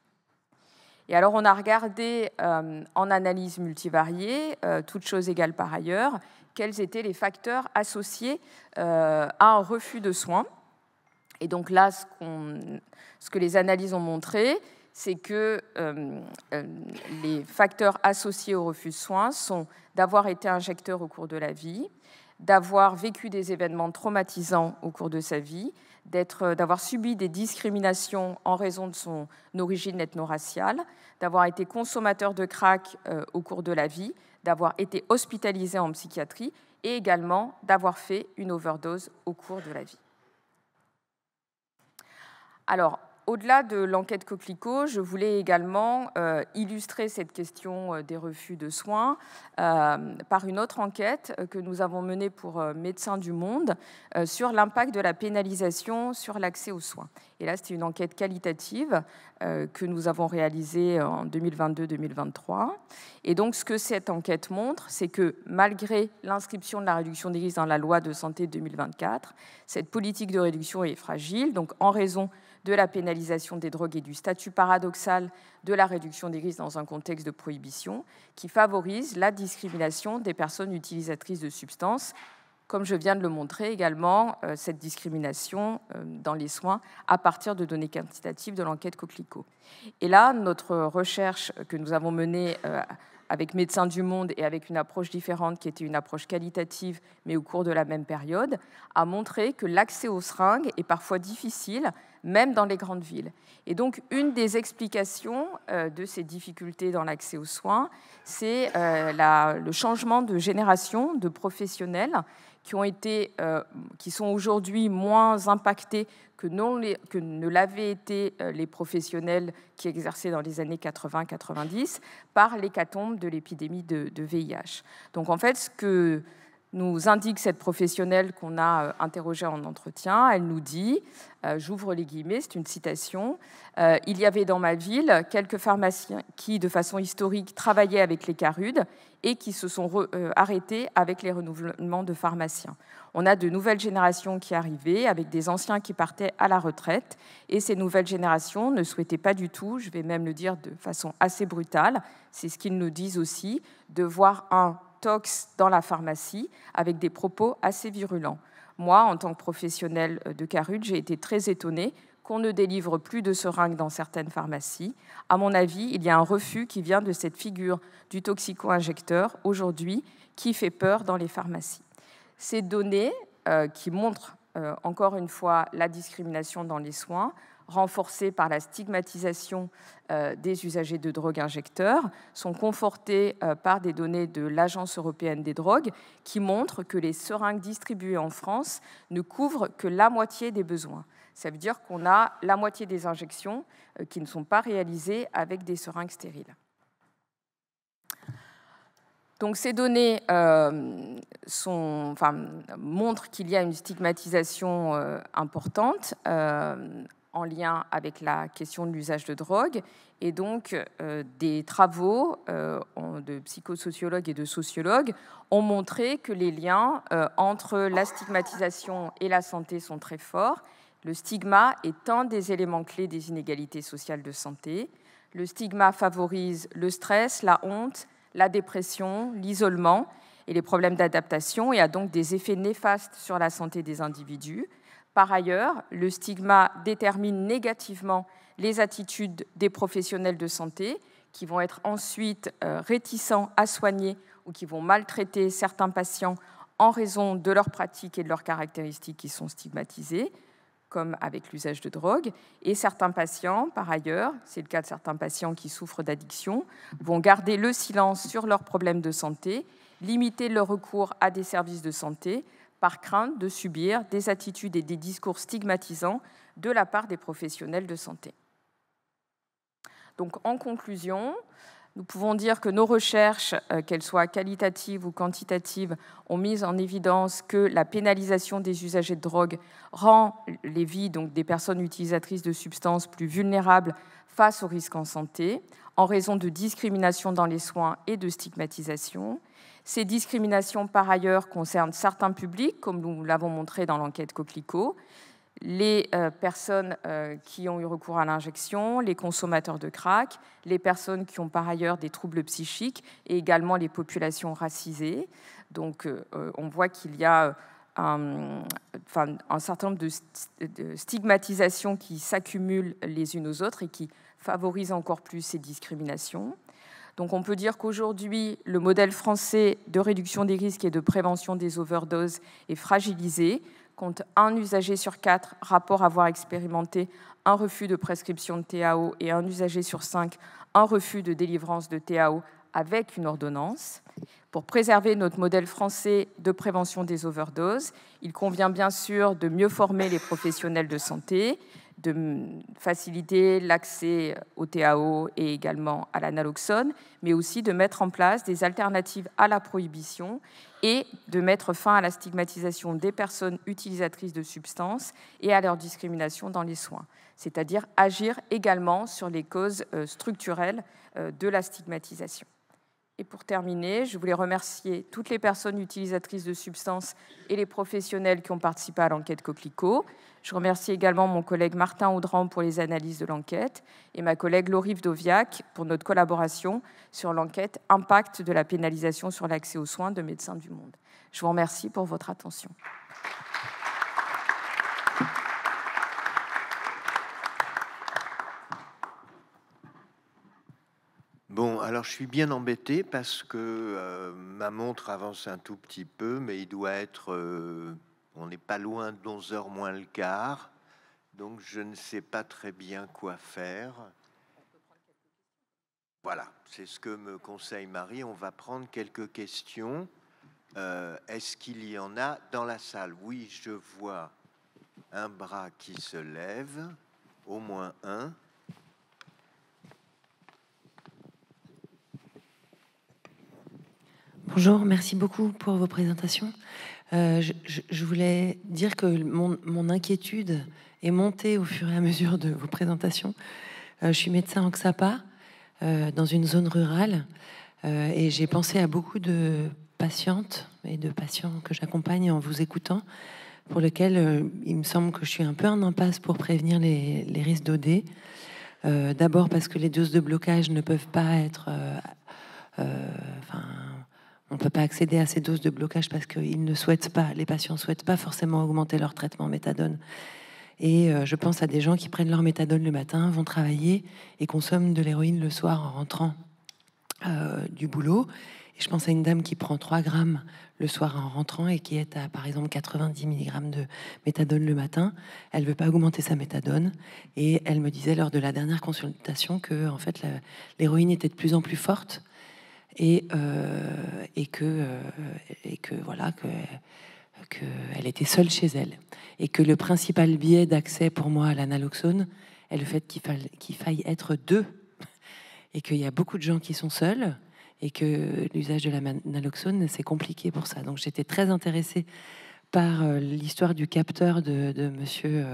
Et alors on a regardé en analyse multivariée, toutes choses égales par ailleurs, quels étaient les facteurs associés à un refus de soins. Et donc là, ce que les analyses ont montré, c'est que les facteurs associés au refus de soins sont d'avoir été injecteur au cours de la vie, d'avoir vécu des événements traumatisants au cours de sa vie, d'avoir subi des discriminations en raison de son origine ethno-raciale, d'avoir été consommateur de crack au cours de la vie, d'avoir été hospitalisé en psychiatrie et également d'avoir fait une overdose au cours de la vie. Alors, au-delà de l'enquête Coquelicot, je voulais également illustrer cette question des refus de soins par une autre enquête que nous avons menée pour Médecins du Monde sur l'impact de la pénalisation sur l'accès aux soins. Et là, c'était une enquête qualitative que nous avons réalisée en 2022-2023. Et donc, ce que cette enquête montre, c'est que malgré l'inscription de la réduction des risques dans la loi de santé 2024, cette politique de réduction est fragile, donc en raison de la pénalisation des drogues et du statut paradoxal de la réduction des risques dans un contexte de prohibition qui favorise la discrimination des personnes utilisatrices de substances, comme je viens de le montrer également, cette discrimination dans les soins à partir de données quantitatives de l'enquête Coquelicot. Et là, notre recherche que nous avons menée avec Médecins du Monde et avec une approche différente qui était une approche qualitative, mais au cours de la même période, a montré que l'accès aux seringues est parfois difficile, même dans les grandes villes. Et donc, une des explications de ces difficultés dans l'accès aux soins, c'est le changement de génération de professionnels qui sont aujourd'hui moins impactés que ne l'avaient été les professionnels qui exerçaient dans les années 80-90 par l'hécatombe de l'épidémie de VIH. Donc en fait, ce que nous indique cette professionnelle qu'on a interrogée en entretien, elle nous dit, j'ouvre les guillemets, c'est une citation, « Il y avait dans ma ville quelques pharmaciens qui, de façon historique, travaillaient avec les carudes et qui se sont arrêtés avec les renouvellements de pharmaciens. On a de nouvelles générations qui arrivaient, avec des anciens qui partaient à la retraite, et ces nouvelles générations ne souhaitaient pas du tout, je vais même le dire de façon assez brutale, c'est ce qu'ils nous disent aussi, de voir un tox dans la pharmacie avec des propos assez virulents. Moi, en tant que professionnelle de Carude, j'ai été très étonnée qu'on ne délivre plus de seringues dans certaines pharmacies. À mon avis, il y a un refus qui vient de cette figure du toxico-injecteur aujourd'hui qui fait peur dans les pharmacies. Ces données qui montrent encore une fois la discrimination dans les soins, renforcées par la stigmatisation des usagers de drogues injecteurs, sont confortées par des données de l'Agence européenne des drogues qui montrent que les seringues distribuées en France ne couvrent que la moitié des besoins. Ça veut dire qu'on a la moitié des injections qui ne sont pas réalisées avec des seringues stériles. Donc ces données montrent qu'il y a une stigmatisation importante en lien avec la question de l'usage de drogue. Et donc, des travaux de psychosociologues et de sociologues ont montré que les liens entre la stigmatisation et la santé sont très forts. Le stigma est un des éléments clés des inégalités sociales de santé. Le stigma favorise le stress, la honte, la dépression, l'isolement et les problèmes d'adaptation et a donc des effets néfastes sur la santé des individus. Par ailleurs, le stigma détermine négativement les attitudes des professionnels de santé qui vont être ensuite réticents à soigner ou qui vont maltraiter certains patients en raison de leurs pratiques et de leurs caractéristiques qui sont stigmatisées, comme avec l'usage de drogue. Et certains patients, par ailleurs, c'est le cas de certains patients qui souffrent d'addiction, vont garder le silence sur leurs problèmes de santé, limiter leur recours à des services de santé, par crainte de subir des attitudes et des discours stigmatisants de la part des professionnels de santé. Donc, en conclusion, nous pouvons dire que nos recherches, qu'elles soient qualitatives ou quantitatives, ont mis en évidence que la pénalisation des usagers de drogue rend les vies donc, des personnes utilisatrices de substances plus vulnérables face aux risques en santé, en raison de discrimination dans les soins et de stigmatisation. Ces discriminations, par ailleurs, concernent certains publics, comme nous l'avons montré dans l'enquête Coquelicot, les personnes qui ont eu recours à l'injection, les consommateurs de crack, les personnes qui ont par ailleurs des troubles psychiques et également les populations racisées. Donc, on voit qu'il y a un certain nombre de stigmatisations qui s'accumulent les unes aux autres et qui favorisent encore plus ces discriminations. Donc on peut dire qu'aujourd'hui, le modèle français de réduction des risques et de prévention des overdoses est fragilisé, compte un usager sur 4 rapport avoir expérimenté un refus de prescription de TAO et un usager sur 5 un refus de délivrance de TAO avec une ordonnance. Pour préserver notre modèle français de prévention des overdoses, il convient bien sûr de mieux former les professionnels de santé, de faciliter l'accès au TAO et également à l'analoxone, mais aussi de mettre en place des alternatives à la prohibition et de mettre fin à la stigmatisation des personnes utilisatrices de substances et à leur discrimination dans les soins, c'est-à-dire agir également sur les causes structurelles de la stigmatisation. Et pour terminer, je voulais remercier toutes les personnes utilisatrices de substances et les professionnels qui ont participé à l'enquête Coquelicot. Je remercie également mon collègue Martin Audran pour les analyses de l'enquête et ma collègue Laurie Vdoviak pour notre collaboration sur l'enquête Impact de la pénalisation sur l'accès aux soins de Médecins du Monde. Je vous remercie pour votre attention. Bon, Bon, alors je suis bien embêté parce que ma montre avance un tout petit peu, mais il doit être... on n'est pas loin de 11h moins le quart, donc je ne sais pas très bien quoi faire. Voilà, c'est ce que me conseille Marie. On va prendre quelques questions. Est-ce qu'il y en a dans la salle? Oui, je vois un bras qui se lève, au moins un. Bonjour, merci beaucoup pour vos présentations. Je voulais dire que mon inquiétude est montée au fur et à mesure de vos présentations. Je suis médecin en XAPA, dans une zone rurale, et j'ai pensé à beaucoup de patientes et de patients que j'accompagne en vous écoutant, pour lesquels il me semble que je suis un peu en impasse pour prévenir les risques d'OD. D'abord parce que les doses de blocage ne peuvent pas être... on ne peut pas accéder à ces doses de blocage parce qu'ils ne souhaitent pas, les patients ne souhaitent pas forcément augmenter leur traitement méthadone. Et je pense à des gens qui prennent leur méthadone le matin, vont travailler et consomment de l'héroïne le soir en rentrant du boulot. Et je pense à une dame qui prend 3 grammes le soir en rentrant et qui est à, par exemple, 90 mg de méthadone le matin. Elle ne veut pas augmenter sa méthadone. Et elle me disait lors de la dernière consultation que, en fait, l'héroïne était de plus en plus forte et que voilà, qu'elle était seule chez elle. Et que le principal biais d'accès pour moi à l'analoxone est le fait qu'il faille être 2. Et qu'il y a beaucoup de gens qui sont seuls et que l'usage de l'analoxone, c'est compliqué pour ça. Donc j'étais très intéressée par l'histoire du capteur de monsieur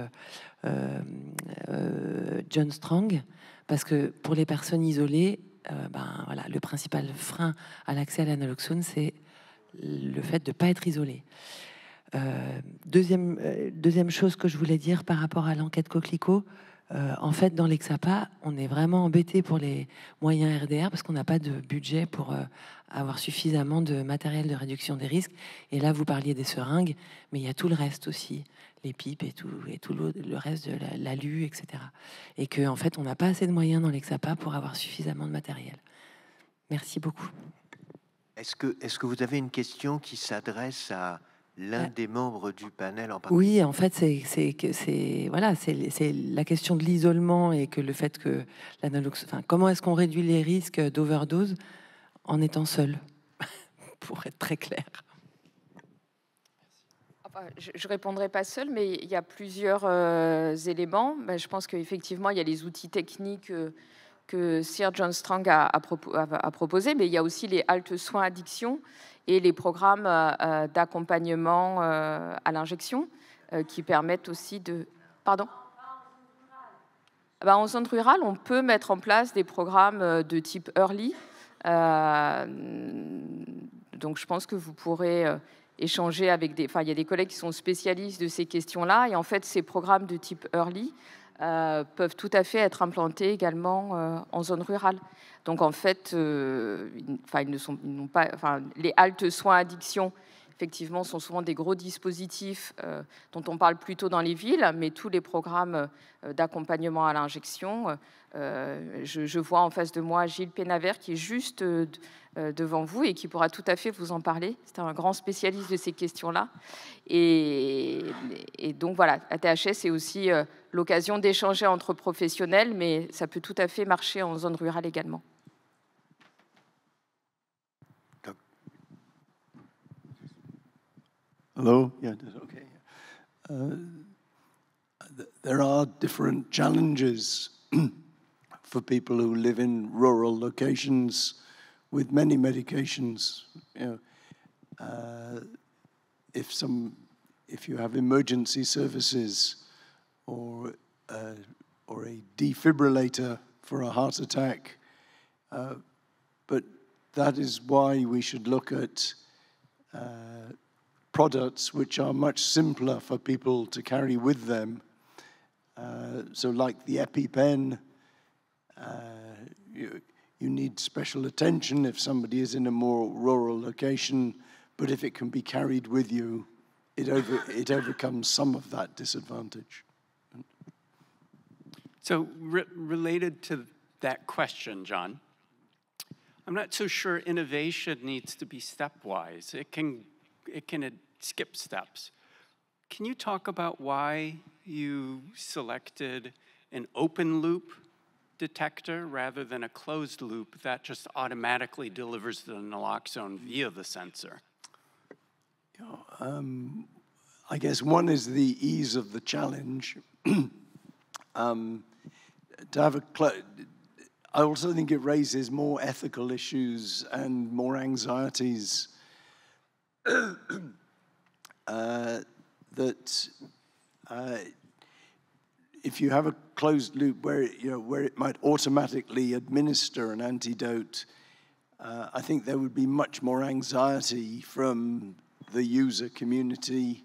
John Strang, parce que pour les personnes isolées, voilà, le principal frein à l'accès à l'analoxone, c'est le fait de ne pas être isolé. Deuxième chose que je voulais dire par rapport à l'enquête Coquelicot, en fait, dans l'EXAPA, on est vraiment embêté pour les moyens RDR parce qu'on n'a pas de budget pour avoir suffisamment de matériel de réduction des risques. Et là, vous parliez des seringues, mais il y a tout le reste aussi, les pipes et tout le reste de l'alu, etc. Et qu'en en fait, on n'a pas assez de moyens dans l'EXAPA pour avoir suffisamment de matériel. Merci beaucoup. Est-ce que vous avez une question qui s'adresse à l'un des membres du panel en Oui, particulier? en fait, c'est la question de l'isolement et que le fait que l'analoxone... Enfin, comment est-ce qu'on réduit les risques d'overdose en étant seul, pour être très clair. Je ne répondrai pas seule, mais il y a plusieurs éléments. Je pense qu'effectivement, il y a les outils techniques que Sir John Strang a proposés, mais il y a aussi les haltes soins addiction et les programmes d'accompagnement à l'injection qui permettent aussi de... Pardon ? En zone rurale, on peut mettre en place des programmes de type early. Donc, je pense que vous pourrez échanger avec des... Enfin, il y a des collègues qui sont spécialistes de ces questions-là. Et en fait, ces programmes de type early peuvent tout à fait être implantés également en zone rurale. Donc, en fait, les haltes soins addiction, effectivement, sont souvent des gros dispositifs dont on parle plutôt dans les villes, mais tous les programmes d'accompagnement à l'injection, je vois en face de moi Gilles Pénavert qui est juste devant vous et qui pourra tout à fait vous en parler. C'est un grand spécialiste de ces questions-là. Et donc voilà, ATHS, c'est aussi l'occasion d'échanger entre professionnels, mais ça peut tout à fait marcher en zone rurale également. Hello? Yeah, okay. There are different challenges for people who live in rural locations with many medications. You know, if you have emergency services or a defibrillator for a heart attack, but that is why we should look at products which are much simpler for people to carry with them. So like the EpiPen, you need special attention if somebody is in a more rural location, but if it can be carried with you, it overcomes some of that disadvantage. So related to that question, John, I'm not so sure innovation needs to be stepwise. It can skip steps. Can you talk about why you selected an open loop detector rather than a closed loop that just automatically delivers the naloxone via the sensor? I guess one is the ease of the challenge. To have I also think it raises more ethical issues and more anxieties that if you have a closed loop where it might automatically administer an antidote, I think there would be much more anxiety from the user community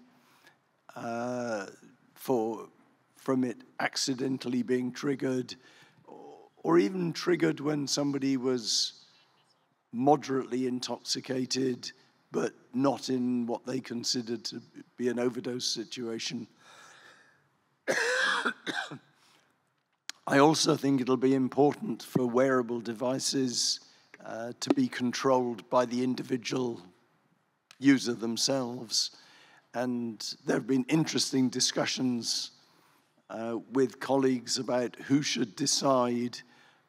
from it accidentally being triggered, or even triggered when somebody was moderately intoxicated, but not in what they considered to be an overdose situation. I also think it'll be important for wearable devices to be controlled by the individual user themselves. And there have been interesting discussions with colleagues about who should decide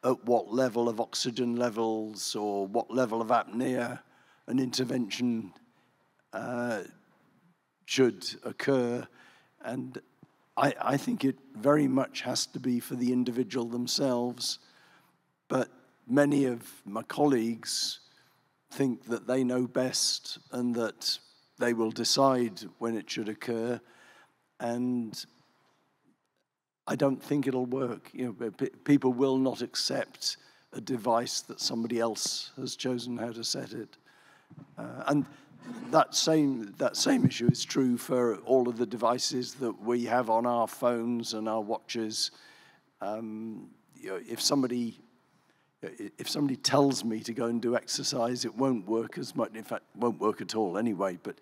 at what level of oxygen levels or what level of apnea an intervention should occur. And I think it very much has to be for the individual themselves. But many of my colleagues think that they know best and that they will decide when it should occur. And I don't think it'll work. People will not accept a device that somebody else has chosen how to set it. And that same issue is true for all of the devices that we have on our phones and our watches. If somebody tells me to go and do exercise, it won't work as much. In fact, it won't work at all anyway. But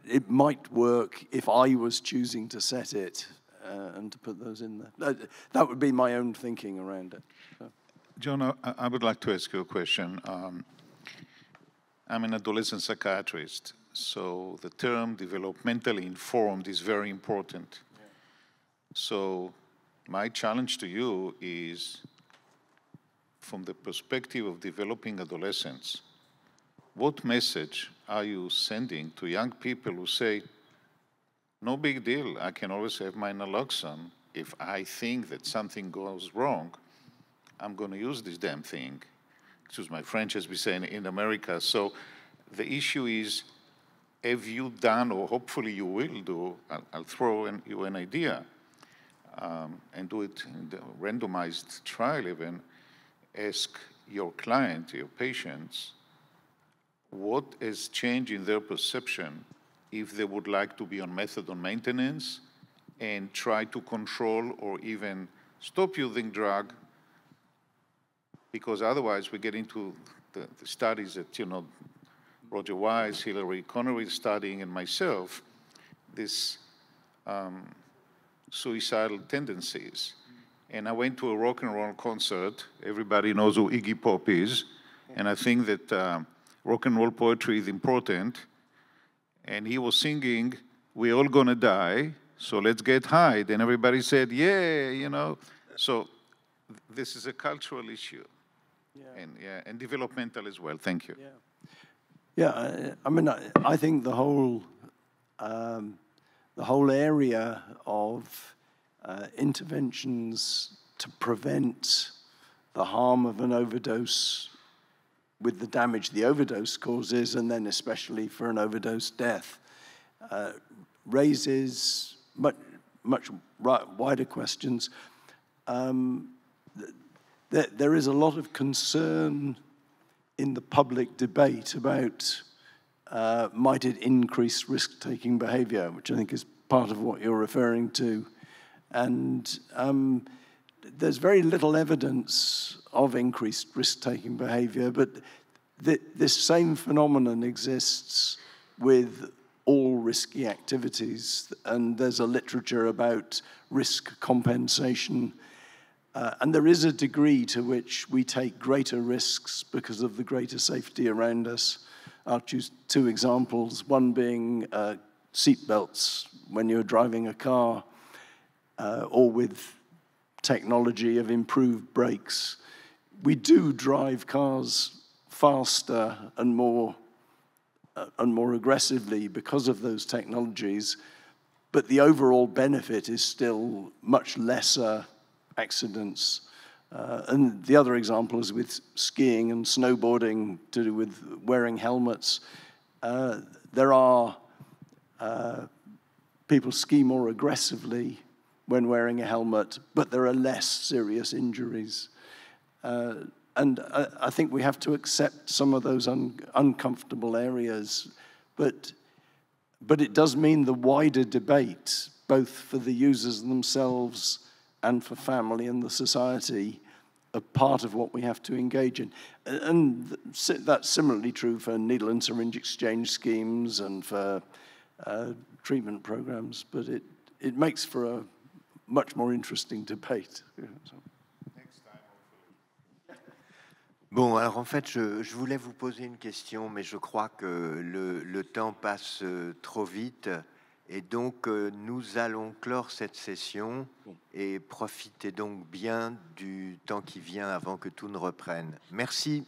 it might work if I was choosing to set it and to put those in there. That would be my own thinking around it. So. John, I would like to ask you a question. I'm an adolescent psychiatrist, so the term developmentally informed is very important. Yeah. So my challenge to you is, from the perspective of developing adolescents, what message are you sending to young people who say, no big deal, I can always have my naloxone. If I think that something goes wrong, I'm going to use this damn thing. Excuse my French, as we say in America. So the issue is, have you done, or hopefully you will do, I'll throw you an idea, and do it in the randomized trial even, ask your client, your patients, what has changed in their perception if they would like to be on methadone maintenance and try to control or even stop using drug, because otherwise we get into the studies that, Roger Wise, Hillary Connery studying, and myself, this suicidal tendencies. And I went to a rock and roll concert. Everybody knows who Iggy Pop is. And I think that rock and roll poetry is important. And he was singing, "We're all gonna die, so let's get high." And everybody said, yeah, So this is a cultural issue. Yeah. And developmental as well. Thank you. Yeah, I think the whole area of interventions to prevent the harm of an overdose with the damage the overdose causes, and then especially for an overdose death, raises much wider questions. There is a lot of concern in the public debate about might it increase risk-taking behavior, which I think is part of what you're referring to. And there's very little evidence of increased risk-taking behavior, but this same phenomenon exists with all risky activities, and there's a literature about risk compensation. And there is a degree to which we take greater risks because of the greater safety around us. I'll choose two examples, one being seat belts when you're driving a car, or with technology of improved brakes. We do drive cars faster and more aggressively because of those technologies, but the overall benefit is still much lesser accidents. And the other example is with skiing and snowboarding to do with wearing helmets. There are people ski more aggressively when wearing a helmet, but there are less serious injuries. And I think we have to accept some of those uncomfortable areas, but it does mean the wider debate, both for the users themselves and for family and the society, are part of what we have to engage in. And that's similarly true for needle and syringe exchange schemes and for treatment programs, but it makes for a much more interesting debate. Bon, alors en fait, je voulais vous poser une question, mais je crois que le temps passe trop vite. Et donc, nous allons clore cette session et profitez donc bien du temps qui vient avant que tout ne reprenne. Merci.